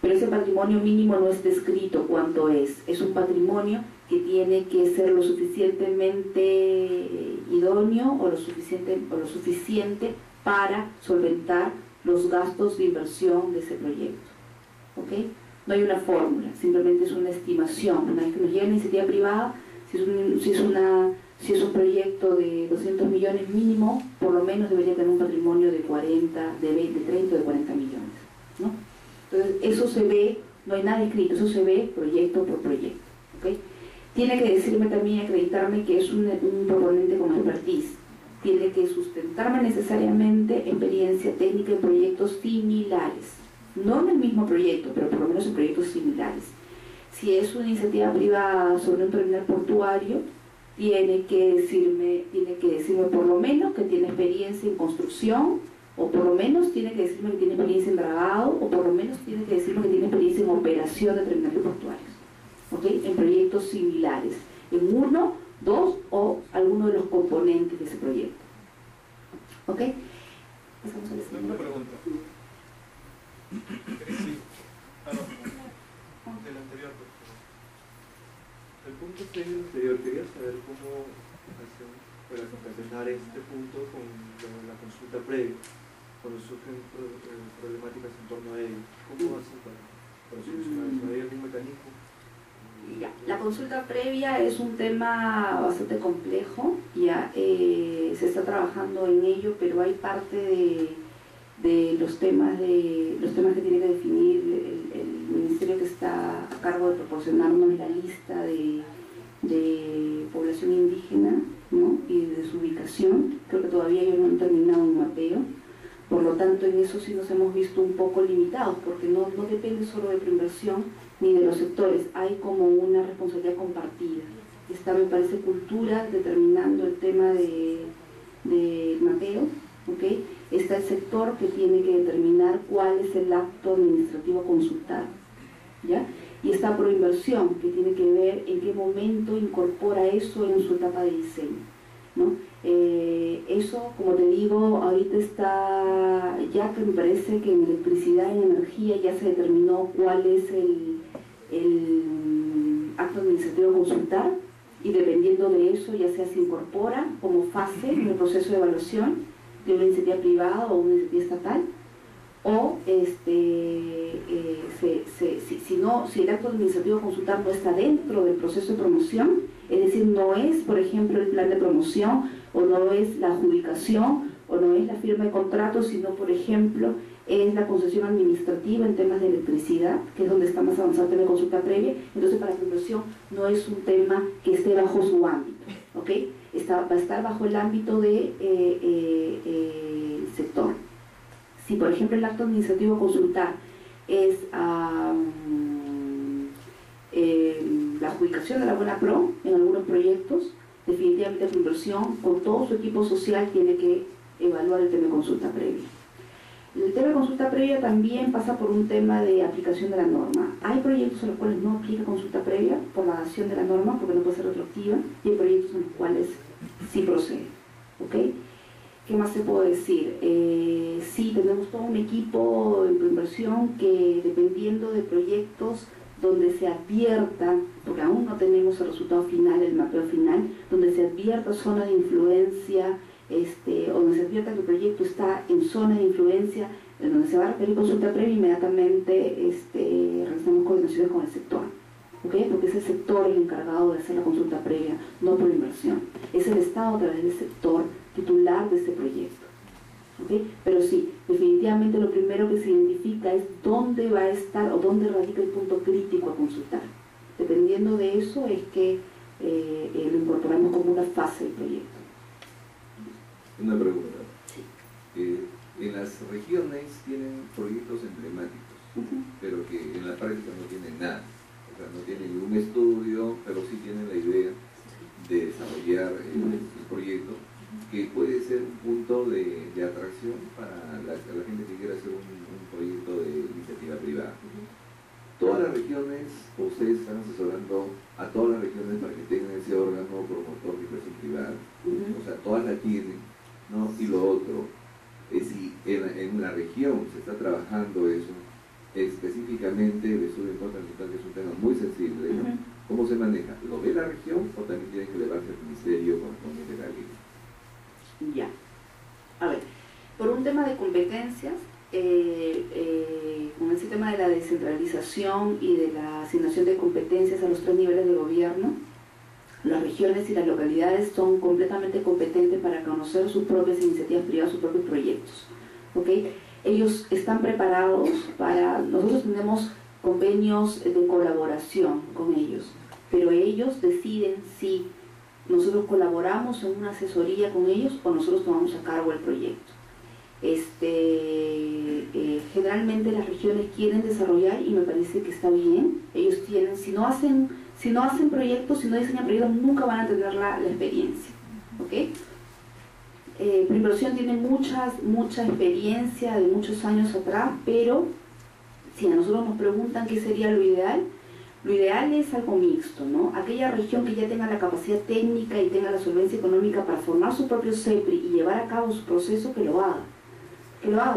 Pero ese patrimonio mínimo no está escrito cuánto es. Es un patrimonio que tiene que ser lo suficientemente idóneo o lo suficiente para solventar los gastos de inversión de ese proyecto. ¿Okay? No hay una fórmula, simplemente es una estimación. Una vez que nos llega la iniciativa privada, si es Si es un proyecto de 200 millones mínimo, por lo menos debería tener un patrimonio de 40, de 20, 30 o de 40 millones, ¿no? Entonces, eso se ve, no hay nada escrito, eso se ve proyecto por proyecto, ¿ok? Tiene que decirme también, acreditarme que es un proponente con expertise. Tiene que sustentarme necesariamente experiencia técnica en proyectos similares. No en el mismo proyecto, pero por lo menos en proyectos similares. Si es una iniciativa privada sobre un terminal portuario, tiene que decirme por lo menos que tiene experiencia en construcción, o por lo menos tiene que decirme que tiene experiencia en dragado, o por lo menos tiene que decirme que tiene experiencia en operación de terminales portuarios, ¿okay? En proyectos similares, en uno, dos o alguno de los componentes de ese proyecto. ¿Ok? Pasamos a la siguiente. Una pregunta. Sí. No. Del anterior, por favor. El punto 6 del anterior, quería saber cómo hacen para concatenar este punto con la consulta previa, cuando surgen problemáticas en torno a ello. ¿Cómo hacen para solucionar eso? ¿Hay algún mecanismo? Ya. La consulta previa es un tema bastante complejo, ya se está trabajando en ello, pero hay parte de los temas que tiene que definir el ministerio que está a cargo de proporcionarnos la lista de población indígena, ¿no? Y de su ubicación. Creo que todavía ellos no han terminado un mapeo, por lo tanto en eso sí nos hemos visto un poco limitados, porque no depende solo de preinversión ni de los sectores, hay como una responsabilidad compartida. Está, me parece, cultura determinando el tema de mapeo, ¿okay? Está el sector que tiene que determinar cuál es el acto administrativo a consultar, ¿ya? Y está proinversión, que tiene que ver en qué momento incorpora eso en su etapa de diseño, ¿no? Eso, como te digo, ahorita está, ya que me parece que en electricidad y energía ya se determinó cuál es el acto administrativo a consultar, y dependiendo de eso ya sea se incorpora como fase en el proceso de evaluación de una iniciativa privada o una iniciativa estatal, o si el acto administrativo a consultar no está dentro del proceso de promoción, es decir, no es, por ejemplo, el plan de promoción, o no es la adjudicación, o no es la firma de contrato, sino, por ejemplo, es la concesión administrativa en temas de electricidad, que es donde está más avanzado el tema de consulta previa. Entonces, para la inversión no es un tema que esté bajo su ámbito, ¿ok? Va a estar bajo el ámbito del sector. Si, por ejemplo, el acto administrativo a consultar es la adjudicación de la buena pro en algunos proyectos, definitivamente la inversión con todo su equipo social tiene que evaluar el tema de consulta previa. El tema de consulta previa también pasa por un tema de aplicación de la norma. Hay proyectos en los cuales no aplica consulta previa por la dación de la norma, porque no puede ser retroactiva, y hay proyectos en los cuales sí procede, ¿ok? ¿Qué más te puedo decir? Sí, tenemos todo un equipo en inversión que, dependiendo de proyectos donde se advierta, porque aún no tenemos el resultado final, el mapeo final, donde se advierta zona de influencia, o donde se advierta que el proyecto está en zona de influencia, en donde se va a requerir consulta previa, inmediatamente realizamos coordinaciones con el sector, ¿okay? Porque es el sector el encargado de hacer la consulta previa, no por inversión. Es el Estado a través del sector titular de este proyecto, ¿okay? Pero sí, definitivamente lo primero que se identifica es dónde va a estar o dónde radica el punto crítico a consultar. Dependiendo de eso es que lo incorporamos como una fase del proyecto. Una pregunta. En las regiones tienen proyectos emblemáticos, pero que en la práctica no tienen nada. O sea, no tienen ningún estudio, pero sí tienen la idea de desarrollar el proyecto, que puede ser un punto de atracción para la gente que quiera hacer un proyecto de iniciativa privada. Todas las regiones, ustedes están asesorando a todas las regiones para que tengan ese órgano promotor de inversión privada. O sea, todas la tienen, ¿no? Y lo otro, si en una región se está trabajando eso, específicamente el estudio de impacto ambiental, que es un tema muy sensible, ¿no? ¿Cómo se maneja? ¿Lo ve la región o también tiene que elevarse al ministerio correspondiente de la ley? Ya. A ver, por un tema de competencias, con el sistema de la descentralización y de la asignación de competencias a los 3 niveles de gobierno, las regiones y las localidades son completamente competentes para conocer sus propias iniciativas privadas, sus propios proyectos. ¿Okay? Ellos están preparados para... Nosotros tenemos convenios de colaboración con ellos, pero ellos deciden si nosotros colaboramos en una asesoría con ellos o nosotros tomamos a cargo el proyecto. Generalmente las regiones quieren desarrollar y me parece que está bien. Ellos tienen, si no hacen proyectos, si no diseñan proyectos, nunca van a tener la experiencia. ¿Okay? Preinversión tiene mucha experiencia de muchos años atrás, pero si a nosotros nos preguntan qué sería lo ideal es algo mixto, ¿no? Aquella región que ya tenga la capacidad técnica y tenga la solvencia económica para formar su propio CEPRI y llevar a cabo su proceso, que lo haga,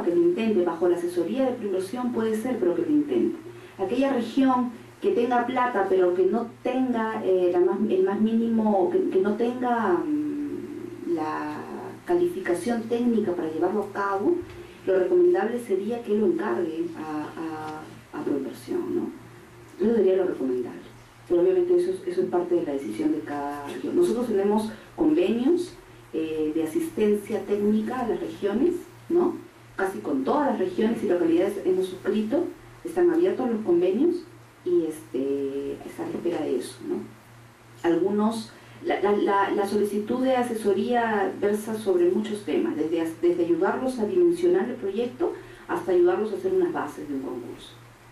que lo intente, bajo la asesoría de preinversión puede ser, pero que lo intente. Aquella región que tenga plata, pero que no tenga el más mínimo, que no tenga la calificación técnica para llevarlo a cabo, lo recomendable sería que lo encargue a preinversión, ¿no? Eso sería lo recomendable, pero obviamente eso es parte de la decisión de cada región. Nosotros tenemos convenios de asistencia técnica a las regiones, ¿no? Casi con todas las regiones y localidades hemos suscrito, están abiertos los convenios y está a la espera de eso, ¿no? Algunos, la solicitud de asesoría versa sobre muchos temas, desde ayudarlos a dimensionar el proyecto hasta ayudarlos a hacer unas bases de un concurso,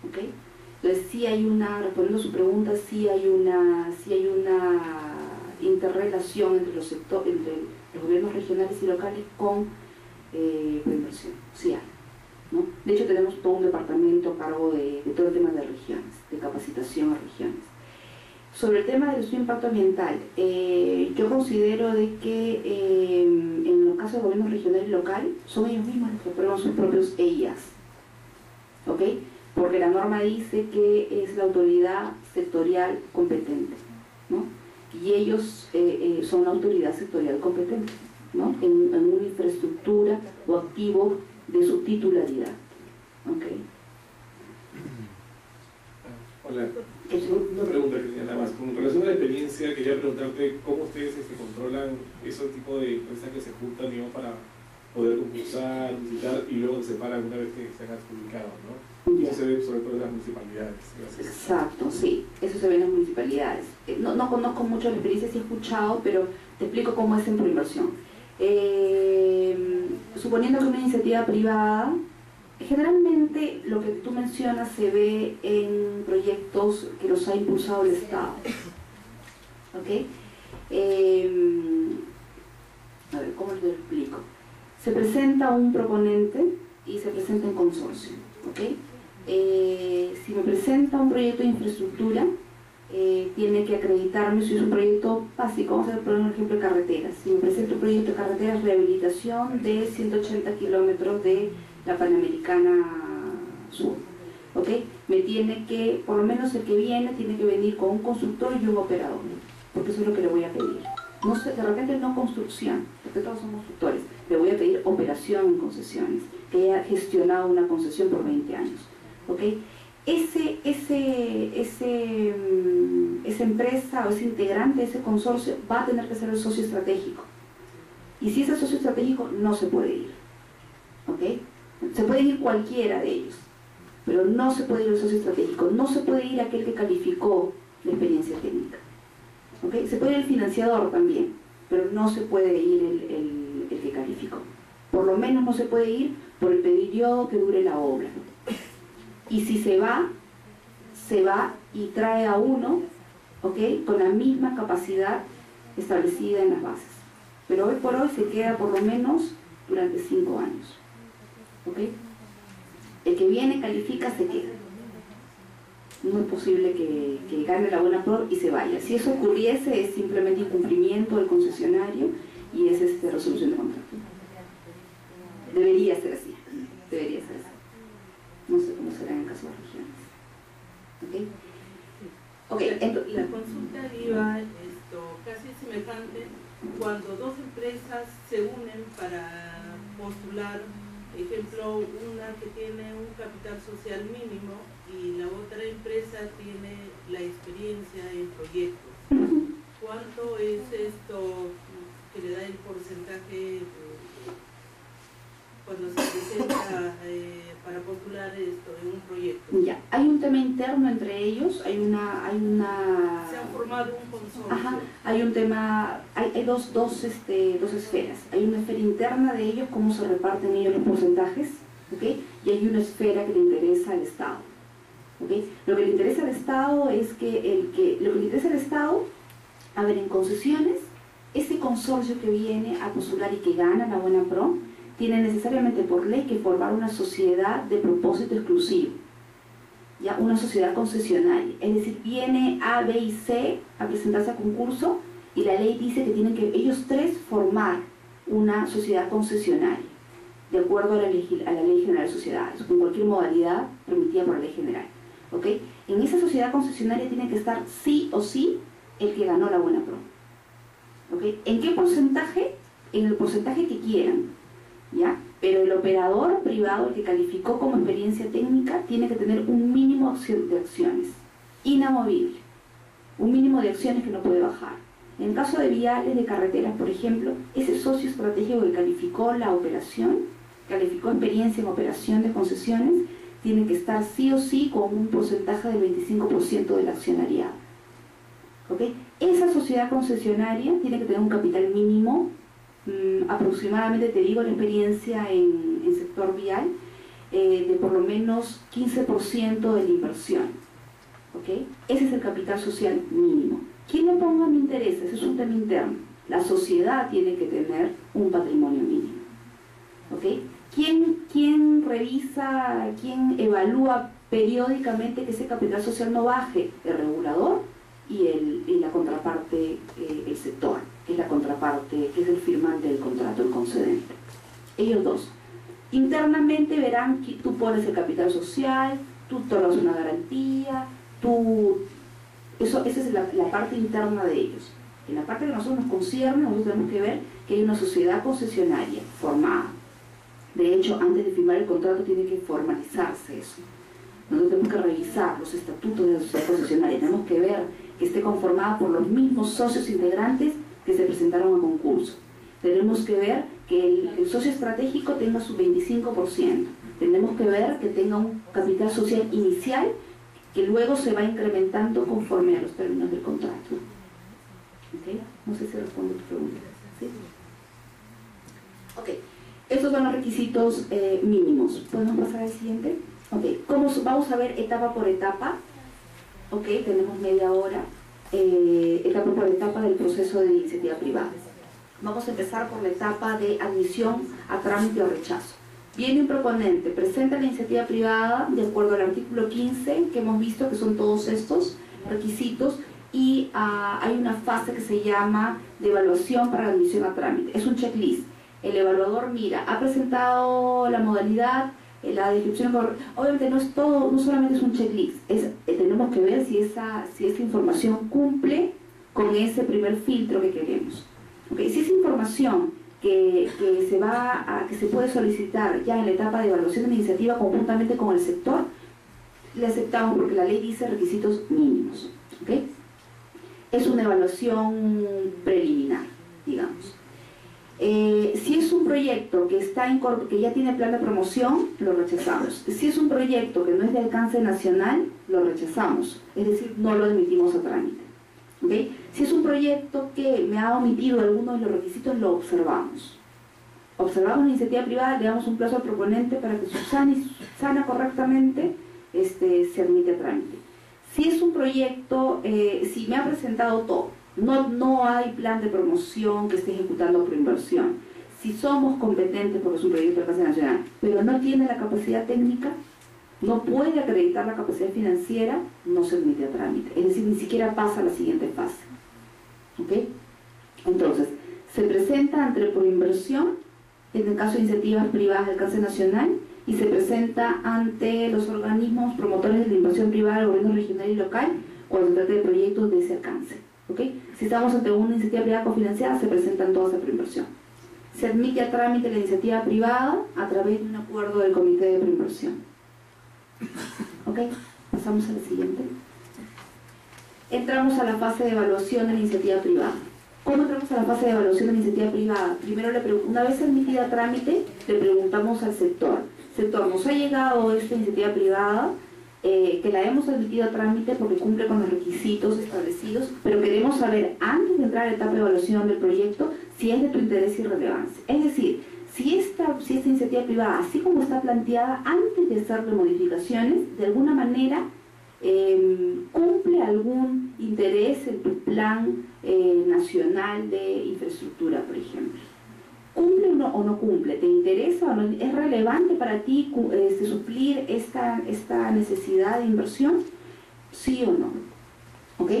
¿okay? Entonces sí hay respondiendo a su pregunta, sí hay una interrelación entre los gobiernos regionales y locales con preinversión, sí hay, ¿no? De hecho tenemos todo un departamento a cargo de todo el tema de regiones, de capacitación a regiones. Sobre el tema del estudio de impacto ambiental, yo considero de que en los casos de gobiernos regional y local son ellos mismos los que aprueban sus propios EIAs, ¿ok? Porque la norma dice que es la autoridad sectorial competente, ¿no? Y ellos son la autoridad sectorial competente, ¿no? En una infraestructura o activo de su titularidad. ¿Okay? Hola, una pregunta que tenía nada más. Con relación a la experiencia, quería preguntarte cómo ustedes controlan esos tipos de empresas que se juntan, digamos, para poder concursar, visitar y luego se separan una vez que se han adjudicado, ¿no? Y eso se ve sobre todo en las municipalidades. Gracias. Exacto, sí, eso se ve en las municipalidades. No conozco mucho la experiencia, sí he escuchado, pero te explico cómo es en preinversión. Suponiendo que una iniciativa privada, generalmente lo que tú mencionas se ve en proyectos que los ha impulsado el Estado. ¿Ok? A ver, ¿cómo te lo explico? Se presenta un proponente y se presenta un consorcio. ¿Ok? Si me presenta un proyecto de infraestructura, tiene que acreditarme si es un proyecto básico. Vamos a poner un ejemplo de carreteras. Si me presenta un proyecto de carreteras, rehabilitación de 180 kilómetros de la Panamericana Sur, ¿ok? Me tiene que, por lo menos el que viene, tiene que venir con un constructor y un operador, porque eso es lo que le voy a pedir. No sé, de repente no construcción, porque todos somos constructores. Le voy a pedir operación en concesiones, que haya gestionado una concesión por 20 años, ¿ok? Esa empresa o ese integrante de ese consorcio va a tener que ser el socio estratégico. Y si es el socio estratégico, no se puede ir, ¿ok? Se puede ir cualquiera de ellos, pero no se puede ir el socio estratégico, no se puede ir aquel que calificó la experiencia técnica, ¿ok? Se puede ir el financiador también, pero no se puede ir el que calificó. Por lo menos no se puede ir por el periodo que dure la obra. Y si se va y trae a uno, ¿ok? Con la misma capacidad establecida en las bases. Pero hoy por hoy se queda por lo menos durante 5 años. ¿Ok? El que viene, califica, se queda. No es posible que gane la buena PRO y se vaya. Si eso ocurriese, es simplemente incumplimiento del concesionario y es resolución de contrato. Debería ser así. Debería ser así. No sé cómo será en el caso de regiones. ¿Ok? Okay, entonces, la consulta iba casi semejante cuando dos empresas se unen para postular, ejemplo, una que tiene un capital social mínimo y la otra empresa tiene la experiencia en proyectos. cuánto es esto que le da el porcentaje cuando se presenta para postular esto en un proyecto? Ya, hay un tema interno entre ellos, hay una Se han formado un consorcio. Ajá, hay un tema, hay dos esferas. Hay una esfera interna de ellos, cómo se reparten ellos los porcentajes, ¿okay? Y hay una esfera que le interesa al Estado, ¿okay? Lo que le interesa al Estado es lo que le interesa al Estado, a ver, en concesiones, ese consorcio que viene a postular y que gana la Buena Pro, tiene necesariamente por ley que formar una sociedad de propósito exclusivo, ya una sociedad concesionaria, es decir, viene A, B y C a presentarse a concurso y la ley dice que tienen que ellos tres formar una sociedad concesionaria, de acuerdo a la Ley General de Sociedades, con cualquier modalidad permitida por la Ley General, ¿ok? En esa sociedad concesionaria tiene que estar sí o sí el que ganó la Buena Pro, ¿ok? ¿En qué porcentaje? En el porcentaje que quieran, ¿ya? Pero el operador privado, el que calificó como experiencia técnica, tiene que tener un mínimo de acciones, inamovible, un mínimo de acciones que no puede bajar. En el caso de viales, de carreteras, por ejemplo, ese socio estratégico que calificó la operación, calificó experiencia en operación de concesiones, tiene que estar sí o sí con un porcentaje del 25% del accionariado, ¿ok? Esa sociedad concesionaria tiene que tener un capital mínimo, aproximadamente, te digo la experiencia en sector vial, de por lo menos 15% de la inversión, ¿ok? Ese es el capital social mínimo. ¿Quién lo ponga me interesa? Ese es un tema interno. La sociedad tiene que tener un patrimonio mínimo, ¿ok? ¿Quién revisa, quién evalúa periódicamente que ese capital social no baje? El regulador y la contraparte, el sector, que es la contraparte, que es el firmante del contrato, el concedente. Ellos dos. Internamente verán que tú pones el capital social, tú otorgas una garantía, esa es la parte interna de ellos. En la parte que a nosotros nos concierne, nosotros tenemos que ver que hay una sociedad concesionaria formada. De hecho, antes de firmar el contrato tiene que formalizarse eso. Nosotros tenemos que revisar los estatutos de la sociedad concesionaria, tenemos que ver que esté conformada por los mismos socios integrantes que se presentaron a concurso. Tenemos que ver que el socio estratégico tenga su 25%. Tenemos que ver que tenga un capital social inicial que luego se va incrementando conforme a los términos del contrato. ¿Okay? No sé si respondo tu pregunta. ¿Sí? Ok. Estos son los requisitos mínimos. ¿Podemos pasar al siguiente? Ok. Vamos a ver etapa por etapa. Ok, tenemos media hora. Etapa por etapa del proceso de iniciativa privada. Vamos a empezar por la etapa de admisión a trámite o rechazo. Viene un proponente, presenta la iniciativa privada de acuerdo al artículo 15 que hemos visto, que son todos estos requisitos, y hay una fase que se llama de evaluación para la admisión a trámite. Es un checklist. El evaluador mira, ha presentado la modalidad, la descripción, obviamente no es todo, no solamente es un checklist, tenemos que ver si esa información cumple con ese primer filtro que queremos. Okay, si esa información que se puede solicitar ya en la etapa de evaluación de la iniciativa conjuntamente con el sector, le aceptamos porque la ley dice requisitos mínimos. ¿Okay? Es una evaluación preliminar, digamos. Si es un proyecto que ya tiene plan de promoción, lo rechazamos. Si es un proyecto que no es de alcance nacional, lo rechazamos, es decir, no lo admitimos a trámite. ¿Okay? Si es un proyecto que me ha omitido alguno de los requisitos, lo observamos. Observamos la iniciativa privada, le damos un plazo al proponente para que subsana correctamente, se admite a trámite. Si es un proyecto, si me ha presentado todo, no hay plan de promoción que esté ejecutando por inversión, si somos competentes porque es un proyecto de alcance nacional, pero no tiene la capacidad técnica, no puede acreditar la capacidad financiera, no se admite a trámite, es decir, ni siquiera pasa a la siguiente fase. ¿Okay? Entonces, se presenta ante el Proinversión, en el caso de iniciativas privadas de alcance nacional, y se presenta ante los organismos promotores de la inversión privada del gobierno regional y local cuando se trata de proyectos de ese alcance. ¿Okay? Si estamos ante una iniciativa privada cofinanciada, se presentan todas a Proinversión. Se admite a trámite la iniciativa privada a través de un acuerdo del Comité de Proinversión. ¿Ok? Pasamos a la siguiente. entramos a la fase de evaluación de la iniciativa privada. ¿Cómo entramos a la fase de evaluación de la iniciativa privada? Primero, una vez admitida a trámite, le preguntamos al sector, nos ha llegado esta iniciativa privada, que la hemos admitido a trámite porque cumple con los requisitos establecidos, pero queremos saber, antes de entrar a la etapa de evaluación del proyecto, si es de tu interés y relevancia. Es decir, si esta iniciativa privada, así como está planteada, antes de hacerle modificaciones, de alguna manera cumple algún interés en tu plan nacional de infraestructura, por ejemplo. ¿Cumple o no cumple? ¿Te interesa o no? ¿Es relevante para ti suplir esta necesidad de inversión? ¿Sí o no? ¿Ok?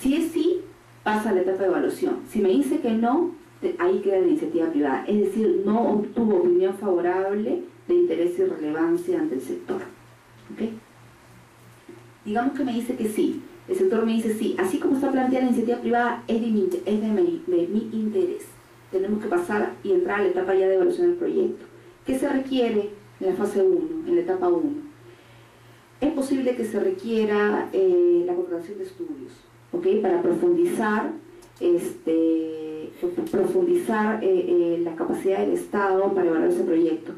Si es sí, pasa a la etapa de evaluación. Si me dice que no, ahí queda la iniciativa privada. Es decir, no obtuvo opinión favorable de interés y relevancia ante el sector. ¿Ok? Digamos que me dice que sí. El sector me dice sí. Así como está planteada la iniciativa privada, es de mi interés. Tenemos que pasar y entrar a la etapa ya de evaluación del proyecto. ¿Qué se requiere en la fase 1, en la etapa 1? Es posible que se requiera la contratación de estudios, ¿ok? Para profundizar, la capacidad del Estado para evaluar ese proyecto.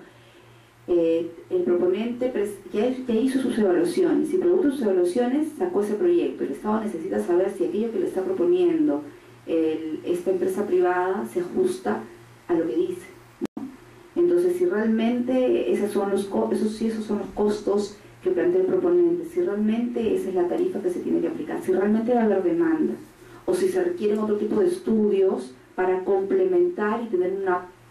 El proponente ya hizo sus evaluaciones y producto de sus evaluaciones sacó ese proyecto. El Estado necesita saber si aquello que le está proponiendo esta empresa privada se ajusta a lo que dice, ¿no? Entonces, si realmente esos son los costos que plantea el proponente, si realmente esa es la tarifa que se tiene que aplicar, si realmente va a haber demanda, o si se requieren otro tipo de estudios para complementar y tener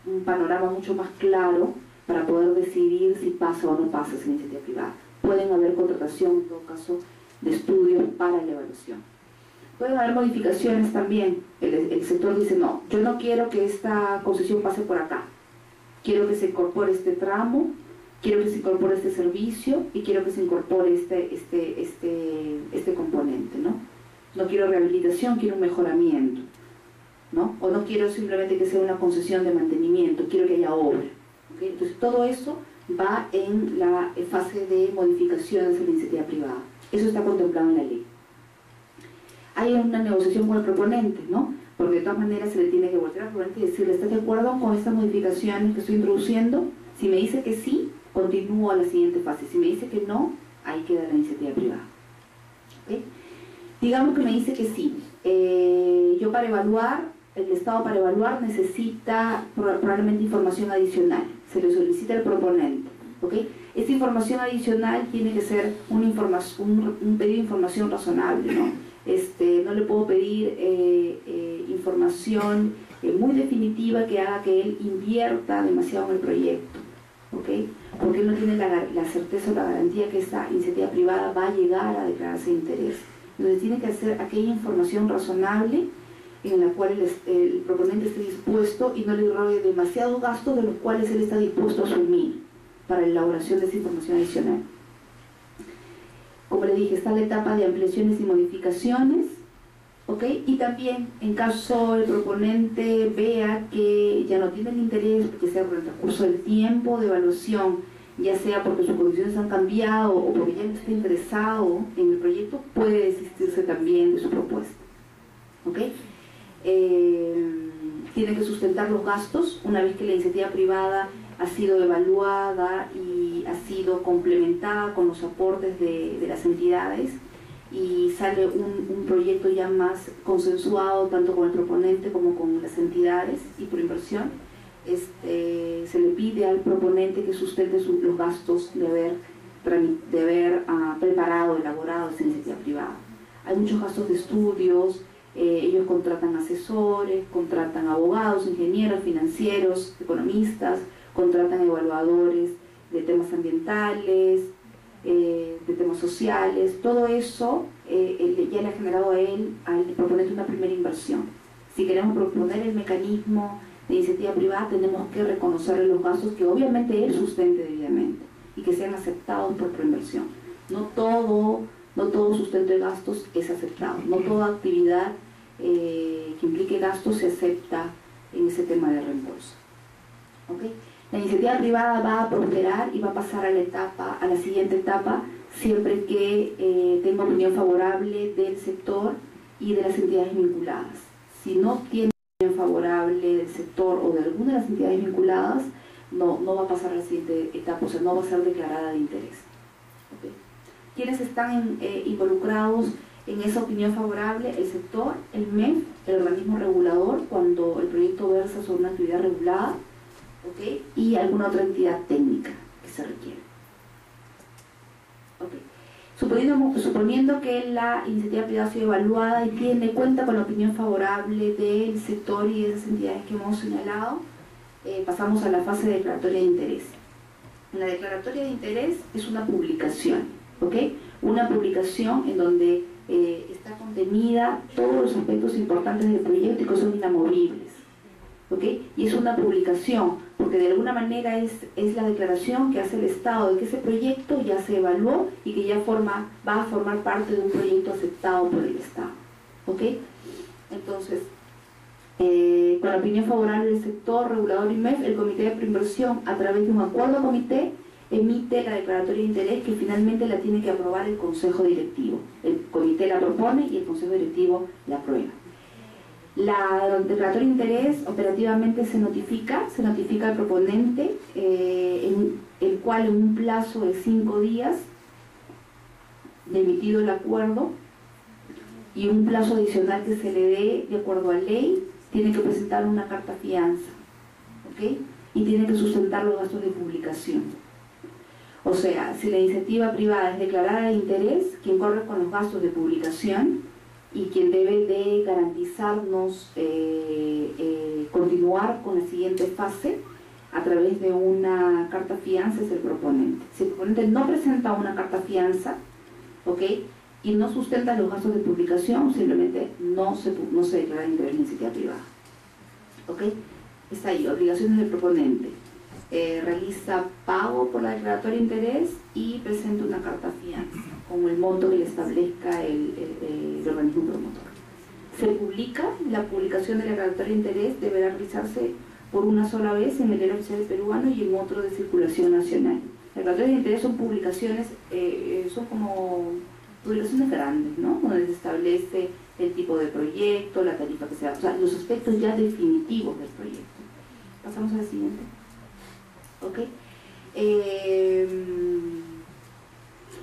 un panorama mucho más claro para poder decidir si pasa o no pasa esa iniciativa privada. Pueden haber contratación, en todo caso, de estudios para la evaluación. Pueden haber modificaciones también. El sector dice, no, yo no quiero que esta concesión pase por acá. Quiero que se incorpore este tramo, quiero que se incorpore este servicio y quiero que se incorpore este componente, ¿no? No quiero rehabilitación, quiero un mejoramiento, ¿no? O no quiero simplemente que sea una concesión de mantenimiento, quiero que haya obra. ¿Okay? Entonces, todo eso va en la fase de modificaciones de la iniciativa privada. Eso está contemplado en la ley. Hay una negociación con el proponente, ¿no? Porque de todas maneras se le tiene que volver al proponente y decirle, ¿estás de acuerdo con estas modificaciones que estoy introduciendo? Si me dice que sí, continúo a la siguiente fase. Si me dice que no, ahí queda la iniciativa privada. ¿Okay? Digamos que me dice que sí. Yo para evaluar, el Estado para evaluar necesita probablemente información adicional. Se le solicita al proponente. ¿Okay? Esta información adicional tiene que ser un pedido de información razonable, ¿no? No le puedo pedir información muy definitiva que haga que él invierta demasiado en el proyecto, ¿okay? Porque él no tiene la certeza o la garantía que esta iniciativa privada va a llegar a declararse de interés. Entonces tiene que hacer aquella información razonable en la cual el proponente esté dispuesto y no le robe demasiados gastos de los cuales él está dispuesto a asumir para la elaboración de esa información adicional. Como le dije, está la etapa de ampliaciones y modificaciones, ¿ok? Y también, en caso el proponente vea que ya no tiene el interés, que sea por el transcurso del tiempo de evaluación, ya sea porque sus condiciones han cambiado o porque ya no está interesado en el proyecto, puede desistirse también de su propuesta, ¿ok? Tiene que sustentar los gastos una vez que la iniciativa privada ha sido evaluada y ha sido complementada con los aportes de las entidades y sale un proyecto ya más consensuado tanto con el proponente como con las entidades y por inversión. Se le pide al proponente que sustente los gastos de haber preparado, elaborado esa iniciativa privada. Hay muchos gastos de estudios, ellos contratan asesores, contratan abogados, ingenieros, financieros, economistas, contratan evaluadores de temas ambientales, de temas sociales. Todo eso ya le ha generado a él, al proponente, una primera inversión. Si queremos proponer el mecanismo de iniciativa privada, tenemos que reconocerle los gastos que obviamente él sustente debidamente y que sean aceptados por proinversión. No todo sustento de gastos es aceptado, no toda actividad que implique gastos se acepta en ese tema de reembolso. ¿Okay? La iniciativa privada va a prosperar y va a pasar a la siguiente etapa siempre que tenga opinión favorable del sector y de las entidades vinculadas. Si no tiene opinión favorable del sector o de alguna de las entidades vinculadas, no va a pasar a la siguiente etapa, o sea, no va a ser declarada de interés. ¿Okay? ¿Quiénes están involucrados en esa opinión favorable? El sector, el MEF, el organismo regulador, cuando el proyecto versa sobre una actividad regulada, ¿okay? Y alguna otra entidad técnica que se requiere. Okay. Suponiendo que la iniciativa privada ha sido evaluada y tiene cuenta con la opinión favorable del sector y de esas entidades que hemos señalado, pasamos a la fase de declaratoria de interés. La declaratoria de interés es una publicación, ¿ok? Una publicación en donde está contenida todos los aspectos importantes del proyecto y que son inamovibles, ¿ok? Y es una publicación, porque de alguna manera es la declaración que hace el Estado de que ese proyecto ya se evaluó y que ya va a formar parte de un proyecto aceptado por el Estado, ¿ok? Entonces, con la opinión favorable del sector, regulador y MEF, el Comité de Preinversión, a través de un acuerdo comité, emite la declaratoria de interés que finalmente la tiene que aprobar el Consejo Directivo. El comité la propone y el Consejo Directivo la aprueba. La declaratoria de interés operativamente se notifica al proponente, el cual en un plazo de 5 días de emitido el acuerdo y un plazo adicional que se le dé de acuerdo a ley, tiene que presentar una carta fianza, ¿ok? Y tiene que sustentar los gastos de publicación. O sea, si la iniciativa privada es declarada de interés, quien corre con los gastos de publicación y quien debe de garantizarnos continuar con la siguiente fase a través de una carta fianza es el proponente. Si el proponente no presenta una carta fianza, ¿ok? Y no sustenta los gastos de publicación, simplemente no se declara de interés la iniciativa privada. ¿Ok? Está ahí, obligaciones del proponente. Realiza pago por la declaratoria de interés y presenta una carta fianza con el monto que le establezca el organismo promotor. Se publica, la publicación de la declaratoria de interés deberá realizarse por una sola vez en el Diario Oficial Peruano y en otro de circulación nacional. Las declaratorias de interés son publicaciones, son como publicaciones grandes, ¿no? Donde se establece el tipo de proyecto, la tarifa que se da, o sea, los aspectos ya definitivos del proyecto. Pasamos al siguiente. ¿Ok?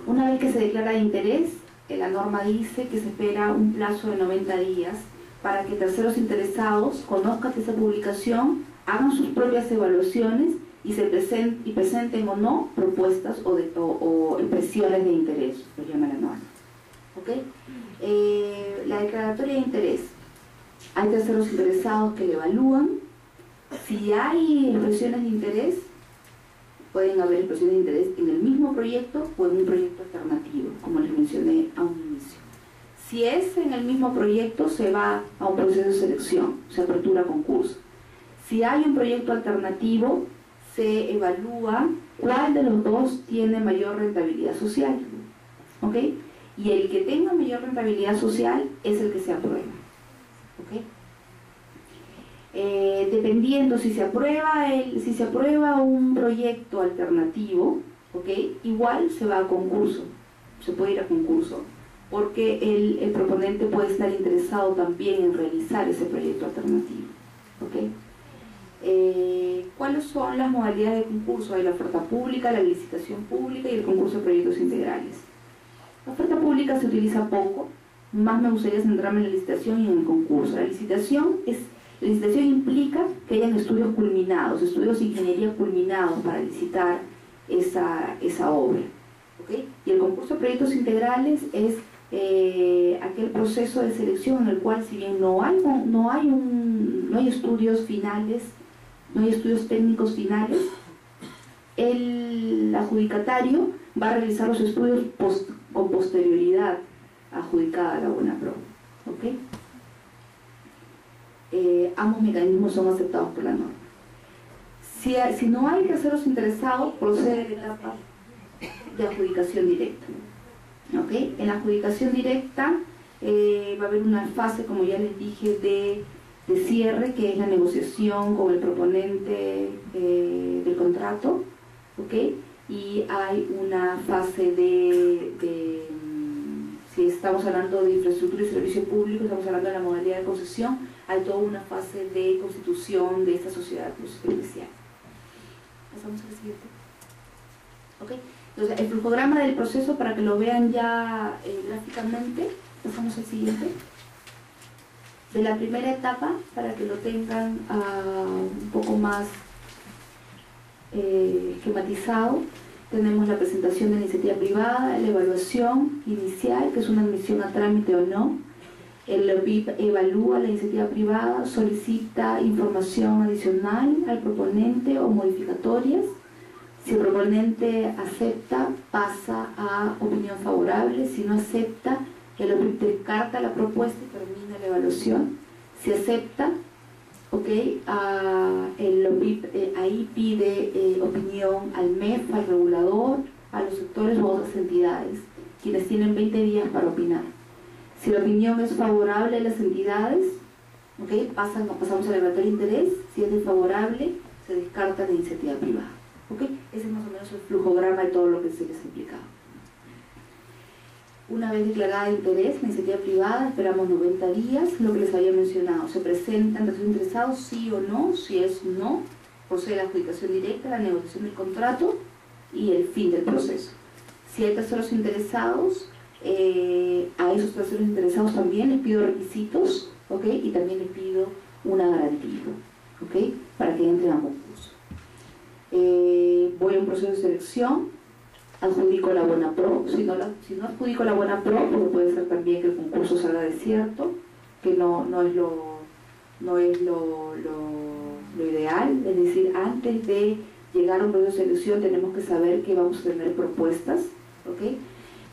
Una vez que se declara de interés, la norma dice que se espera un plazo de 90 días para que terceros interesados conozcan esa publicación, hagan sus propias evaluaciones y presenten o no propuestas o impresiones de interés, lo llama la norma. ¿Okay? La declaratoria de interés, hay terceros interesados que le evalúan. Si hay expresiones de interés, pueden haber expresiones de interés en el mismo proyecto o en un proyecto alternativo, como les mencioné a un inicio. Si es en el mismo proyecto, se va a un proceso de selección, se apertura concurso. Si hay un proyecto alternativo, se evalúa cuál de los dos tiene mayor rentabilidad social, ¿ok? Y el que tenga mayor rentabilidad social es el que se aprueba, ¿ok? Dependiendo si se aprueba un proyecto alternativo, ¿ok? Igual se va a concurso, se puede ir a concurso, porque el proponente puede estar interesado también en realizar ese proyecto alternativo, ¿ok? ¿Cuáles son las modalidades de concurso? Hay la oferta pública, la licitación pública y el concurso de proyectos integrales. La oferta pública se utiliza poco, más me gustaría centrarme en la licitación y en el concurso. La licitación implica que hayan estudios culminados, estudios de ingeniería culminados para licitar esa obra, ¿okay? Y el concurso de proyectos integrales es aquel proceso de selección en el cual, si bien no hay estudios finales, no hay estudios técnicos finales, el adjudicatario va a realizar los estudios con posterioridad adjudicada la buena prueba, ¿ok? Ambos mecanismos son aceptados por la norma. Si no hay terceros interesados, procede la etapa de adjudicación directa, ¿ok? En la adjudicación directa va a haber una fase, como ya les dije, de cierre, que es la negociación con el proponente del contrato, ¿ok? y hay una fase de si estamos hablando de infraestructura y servicio público, estamos hablando de la modalidad de concesión, hay toda una fase de constitución de esta sociedad especial. Pasamos al siguiente. ¿Ok? Entonces, el flujograma del proceso, para que lo vean ya gráficamente, pasamos al siguiente. De la primera etapa, para que lo tengan un poco más esquematizado, tenemos la presentación de la iniciativa privada, la evaluación inicial, que es una admisión a trámite o no. El BIP evalúa la iniciativa privada, solicita información adicional al proponente o modificatorias. Si el proponente acepta, pasa a opinión favorable. Si no acepta, el OPIP descarta la propuesta y termina la evaluación. Si acepta, el OPIP ahí pide opinión al MEF, al regulador, a los sectores u otras entidades, quienes tienen 20 días para opinar. Si la opinión es favorable a las entidades, pasamos al evaluatorio de interés. Si es desfavorable, se descarta la iniciativa privada. Ese es más o menos el flujograma de todo lo que se les ha explicado. Una vez declarada de interés, la iniciativa privada, esperamos 90 días, lo que les había mencionado. Se presentan los interesados, sí o no. Si es no, procede la adjudicación directa, la negociación del contrato y el fin del proceso. Si hay terceros interesados, a esos terceros interesados también les pido requisitos, y también les pido una garantía, para que entren a concurso. Voy a un proceso de selección, adjudico la buena pro. Si no adjudico la buena pro, porque puede ser también que el concurso salga desierto, que no es lo ideal. Es decir, antes de llegar a un proceso de selección tenemos que saber que vamos a tener propuestas,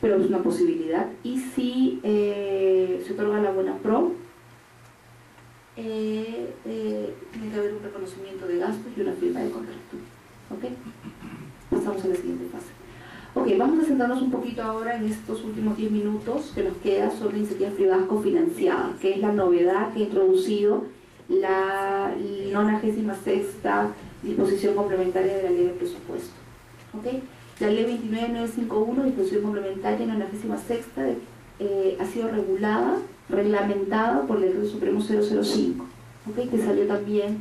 pero es una posibilidad. Y si se otorga la buena pro, tiene que haber un reconocimiento de gastos y una firma de contrato. Pasamos a la siguiente fase. Vamos a centrarnos un poquito ahora en estos últimos 10 minutos que nos queda sobre iniciativas privadas cofinanciadas, que es la novedad que ha introducido la 96ª disposición complementaria de la ley de presupuesto. La ley 29951, disposición complementaria 96ª, ha sido reglamentada por el Decreto Supremo 005, que salió también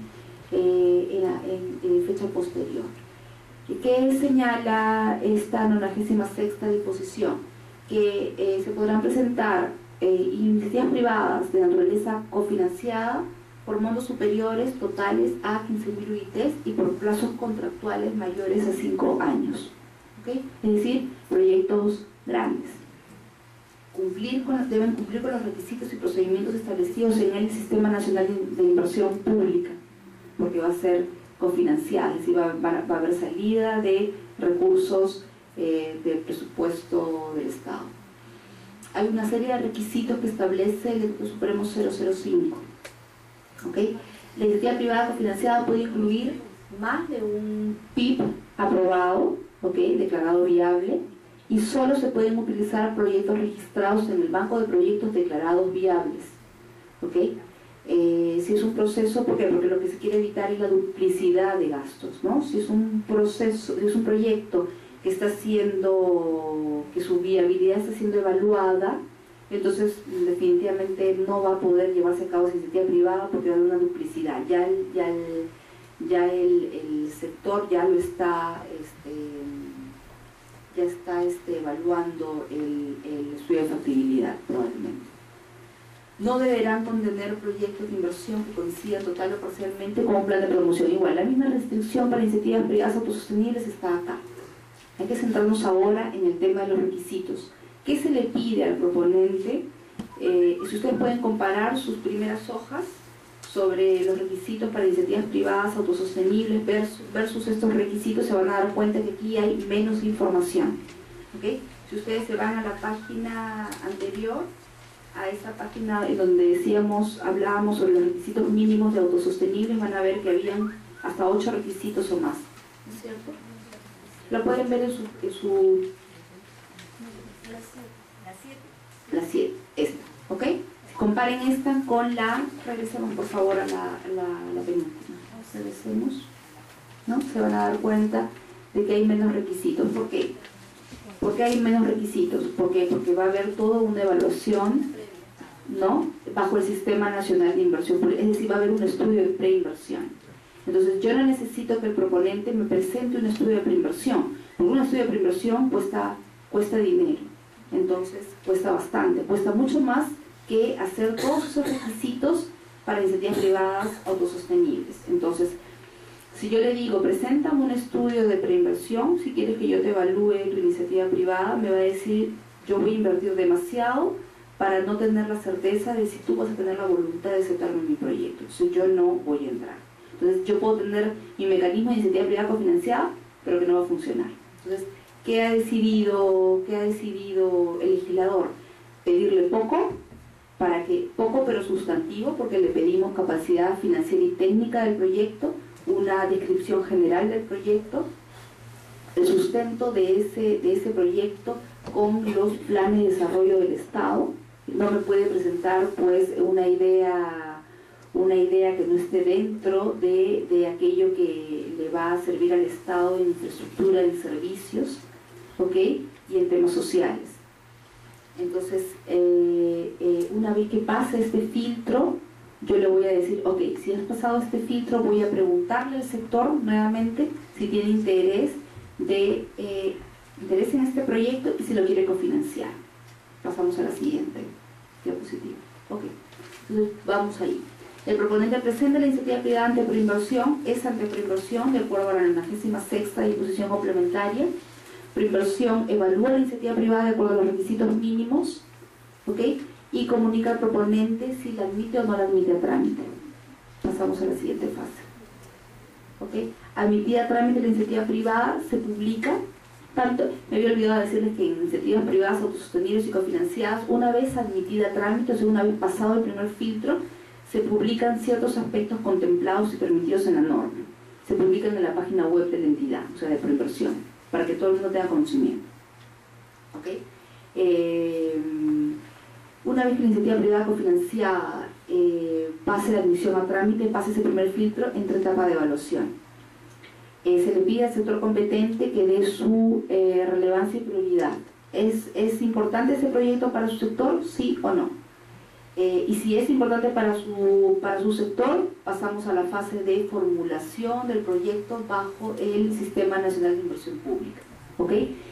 en fecha posterior. ¿Qué señala esta 96ª disposición? Que se podrán presentar iniciativas privadas de naturaleza cofinanciada por montos superiores totales a 15.000 UITs y por plazos contractuales mayores a 5 años. Es decir, proyectos grandes. Deben cumplir con los requisitos y procedimientos establecidos en el Sistema Nacional de Inversión Pública, porque va a ser cofinanciada, es decir, va a haber salida de recursos del presupuesto del Estado. Hay una serie de requisitos que establece el Decreto Supremo 005. La iniciativa privada cofinanciada puede incluir más de un PIB aprobado, declarado viable, y solo se pueden utilizar proyectos registrados en el Banco de Proyectos Declarados Viables. Si es un proceso, ¿por qué? Porque lo que se quiere evitar es la duplicidad de gastos, ¿no? Si es un proyecto que está siendo, que su viabilidad está siendo evaluada, entonces definitivamente no va a poder llevarse a cabo esa iniciativa privada porque va a haber una duplicidad. Ya el sector ya lo está evaluando el estudio de factibilidad probablemente. No deberán contener proyectos de inversión que coincidan total o parcialmente con un plan de promoción. Igual, la misma restricción para iniciativas privadas autosostenibles está acá. Hay que centrarnos ahora en el tema de los requisitos. ¿Qué se le pide al proponente? Si ustedes pueden comparar sus primeras hojas sobre los requisitos para iniciativas privadas autosostenibles versus estos requisitos, se van a dar cuenta que aquí hay menos información. Si ustedes se van a la página anterior, a esa página en donde hablábamos sobre los requisitos mínimos de autosostenibles, van a ver que habían hasta 8 requisitos o más, ¿no es cierto? Lo pueden ver en su la 7, esta, comparen esta con la, regresemos por favor a la penúltima, regresemos, ¿no? Se van a dar cuenta de que hay menos requisitos. ¿Por qué? ¿Por qué hay menos requisitos? ¿Por qué? Porque va a haber toda una evaluación, ¿no?, bajo el Sistema Nacional de Inversión Pública, es decir, va a haber un estudio de preinversión. Entonces yo no necesito que el proponente me presente un estudio de preinversión, porque un estudio de preinversión cuesta dinero, entonces cuesta bastante, cuesta mucho más que hacer todos esos requisitos para iniciativas privadas autosostenibles. Entonces, si yo le digo, preséntame un estudio de preinversión, si quieres que yo te evalúe tu iniciativa privada, me va a decir, yo voy a invertir demasiado para no tener la certeza de si tú vas a tener la voluntad de aceptarme mi proyecto. Entonces yo no voy a entrar. Entonces yo puedo tener mi mecanismo de iniciativa privada cofinanciada, pero que no va a funcionar. Entonces, ¿qué ha decidido el legislador? Pedirle poco pero sustantivo, porque le pedimos capacidad financiera y técnica del proyecto, una descripción general del proyecto, el sustento de ese proyecto con los planes de desarrollo del Estado. No me puede presentar pues una idea que no esté dentro de aquello que le va a servir al Estado en infraestructura, en servicios, ¿ok?, y en temas sociales. Entonces, una vez que pase este filtro, yo le voy a decir, ok, si has pasado este filtro, voy a preguntarle al sector nuevamente si tiene interés en este proyecto y si lo quiere cofinanciar. Pasamos a la siguiente diapositiva. Ok, entonces vamos ahí. El proponente presenta la iniciativa privada ante preinversión, es ante preinversión de acuerdo a la 96ª disposición complementaria. Preinversión evalúa la iniciativa privada de acuerdo a los requisitos mínimos, ¿ok?, y comunica al proponente si la admite o no la admite a trámite. Pasamos a la siguiente fase. ¿Ok? Admitida a trámite la iniciativa privada, se publica. Me había olvidado decirles que en iniciativas privadas autosostenibles y cofinanciadas, una vez admitida a trámite, o sea, una vez pasado el primer filtro, se publican ciertos aspectos contemplados y permitidos en la norma. Se publican en la página web de la entidad, o sea, de preinversión, para que todo el mundo tenga conocimiento. ¿Ok? Una vez que la iniciativa privada cofinanciada pase la admisión a trámite, pase ese primer filtro, entra etapa de evaluación. Se le pide al sector competente que dé su relevancia y prioridad. ¿Es importante ese proyecto para su sector? ¿Sí o no? Y si es importante para su sector, pasamos a la fase de formulación del proyecto bajo el Sistema Nacional de Inversión Pública. ¿Ok?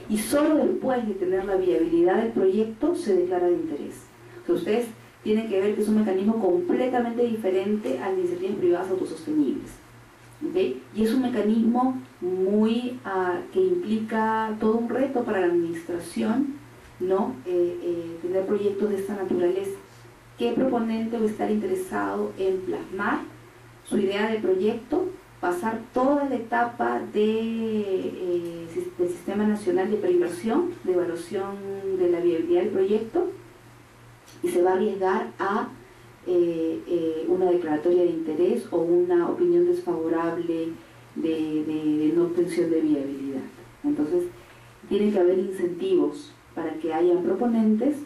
Y solo después de tener la viabilidad del proyecto se declara de interés. Que ustedes tienen que ver que es un mecanismo completamente diferente a las iniciativas privadas autosostenibles. ¿Okay? Y es un mecanismo que implica todo un reto para la administración, ¿no? Tener proyectos de esta naturaleza. ¿Qué proponente va a estar interesado en plasmar su idea de proyecto, pasar toda la etapa del Sistema Nacional de Preinversión, de evaluación de la viabilidad del proyecto, y se va a arriesgar a una declaratoria de interés o una opinión desfavorable de no obtención de viabilidad? Entonces, tiene que haber incentivos para que haya proponentes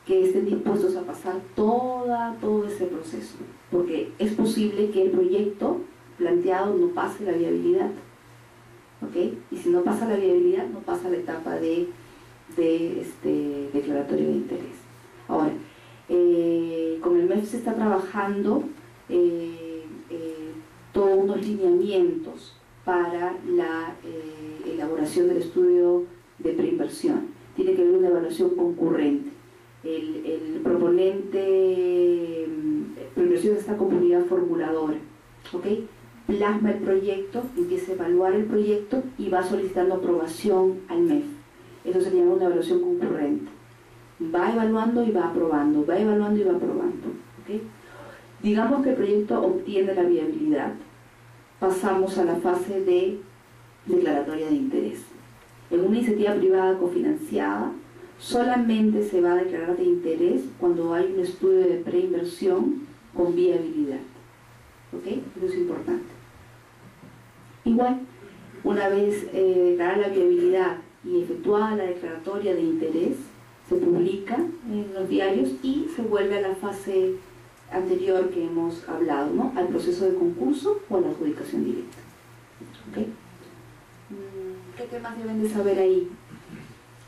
que estén dispuestos a pasar todo ese proceso, porque es posible que el proyecto planteado no pase la viabilidad, ¿ok? Y si no pasa la viabilidad, no pasa la etapa de declaratoria de interés. Ahora, con el MEF se está trabajando todos unos lineamientos para la elaboración del estudio de preinversión. Tiene que haber una evaluación concurrente. El proponente preinversión está como unidad formuladora, ¿ok? Plasma el proyecto, empieza a evaluar el proyecto y va solicitando aprobación al MEF. Eso se llama una evaluación concurrente. Va evaluando y va aprobando, va evaluando y va aprobando, ¿ok? Digamos que el proyecto obtiene la viabilidad. Pasamos a la fase de declaratoria de interés. En una iniciativa privada cofinanciada, solamente se va a declarar de interés cuando hay un estudio de preinversión con viabilidad. ¿Ok? Eso es importante. Igual, una vez declarada la viabilidad y efectuada la declaratoria de interés, se publica en los diarios y se vuelve a la fase anterior que hemos hablado, ¿no? Al proceso de concurso o a la adjudicación directa. ¿Ok? ¿Qué más deben de saber ahí?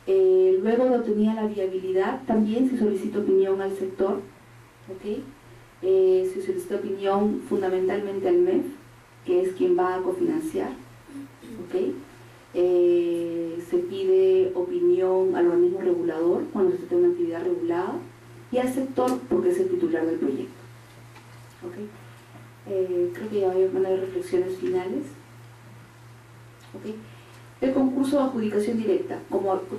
Luego de obtenida la viabilidad, también se solicita opinión al sector, ¿ok? Se solicita opinión fundamentalmente al MEF, que es quien va a cofinanciar, ¿ok? Se pide opinión al organismo regulador cuando se trata de una actividad regulada y al sector porque es el titular del proyecto, ¿ok? Creo que ya van a haber reflexiones finales, ¿ok? El concurso de adjudicación directa,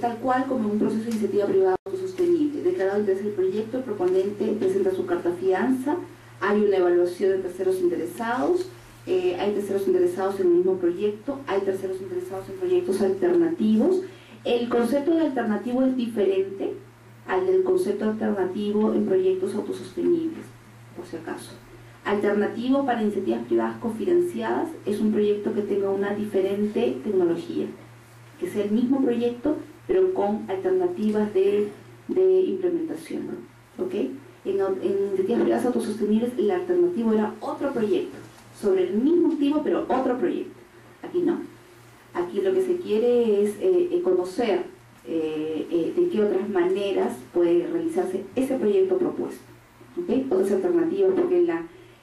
tal cual como un proceso de iniciativa privada autosostenible. Declarado interés del proyecto, el proponente presenta su carta fianza, hay una evaluación de terceros interesados, hay terceros interesados en el mismo proyecto, hay terceros interesados en proyectos alternativos. El concepto de alternativo es diferente al del concepto alternativo en proyectos autosostenibles, por si acaso. Alternativo para iniciativas privadas cofinanciadas es un proyecto que tenga una diferente tecnología, que sea el mismo proyecto pero con alternativas de implementación, ¿ok? En iniciativas privadas autosostenibles el alternativo era otro proyecto, sobre el mismo activo pero otro proyecto. Aquí no. Aquí lo que se quiere es conocer de qué otras maneras puede realizarse ese proyecto propuesto, ¿ok? Otras alternativas, porque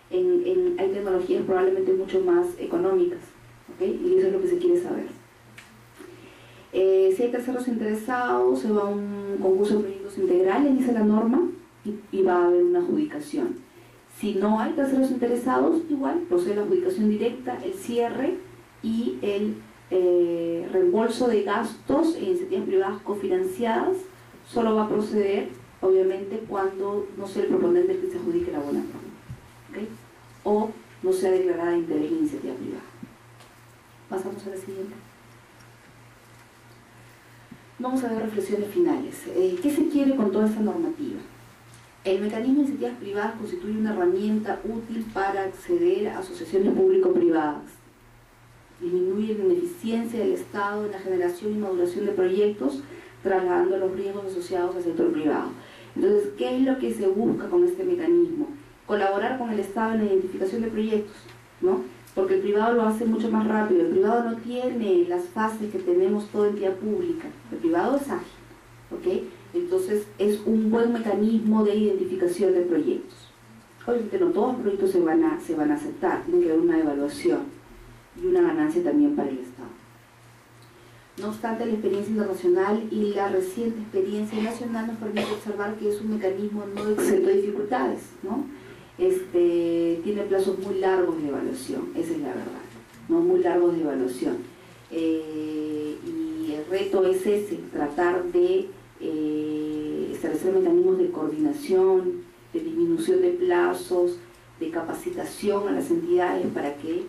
hay tecnologías probablemente mucho más económicas, ¿ok? Y eso es lo que se quiere saber. Si hay terceros interesados, se va a un concurso de proyectos integrales, dice la norma, y va a haber una adjudicación. Si no hay terceros interesados, igual procede la adjudicación directa, el cierre y el reembolso de gastos en iniciativas privadas cofinanciadas. Solo va a proceder, obviamente, cuando no sea el proponente el que se adjudique la buena norma, ¿okay? O no sea declarada de interés en iniciativa privada. Pasamos a la siguiente. Vamos a ver reflexiones finales. ¿Qué se quiere con toda esta normativa? El mecanismo de iniciativas privadas constituye una herramienta útil para acceder a asociaciones público-privadas. Disminuye la ineficiencia del Estado en la generación y maduración de proyectos, trasladando los riesgos asociados al sector privado. Entonces, ¿qué es lo que se busca con este mecanismo? Colaborar con el Estado en la identificación de proyectos, ¿no? Porque el privado lo hace mucho más rápido. El privado no tiene las fases que tenemos todo en vía pública. El privado es ágil, ¿ok? Entonces es un buen mecanismo de identificación de proyectos. Obviamente no todos los proyectos se van a aceptar, tiene que haber una evaluación y una ganancia también para el Estado. No obstante, la experiencia internacional y la reciente experiencia nacional nos permite observar que es un mecanismo no exento de dificultades, ¿no? Tiene plazos muy largos de evaluación, esa es la verdad, ¿no? Muy largos de evaluación. Y el reto es ese, tratar de establecer mecanismos de coordinación, de disminución de plazos, de capacitación a las entidades para que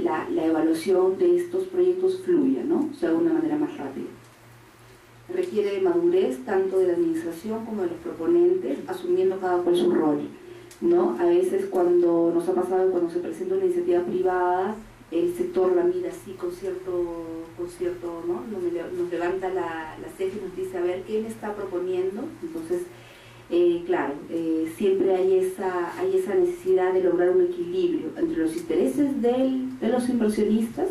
la evaluación de estos proyectos fluya, ¿no? O sea, de una manera más rápida. Requiere de madurez tanto de la administración como de los proponentes, asumiendo cada cual su rol, ¿no? A veces cuando nos ha pasado, cuando se presenta una iniciativa privada, el sector la mira así con cierto ¿no? Nos levanta la ceja y nos dice, a ver, ¿qué me está proponiendo? Entonces, claro, siempre hay esa necesidad de lograr un equilibrio entre los intereses de los inversionistas,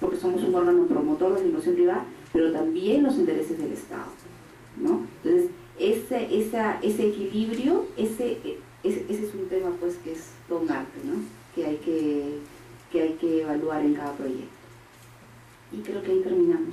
porque somos un órgano promotor de la inversión privada, pero también los intereses del Estado, ¿no? Entonces, ese equilibrio, ese es un tema pues que es todo un arte, ¿no? Que hay que evaluar en cada proyecto. Y creo que ahí terminamos.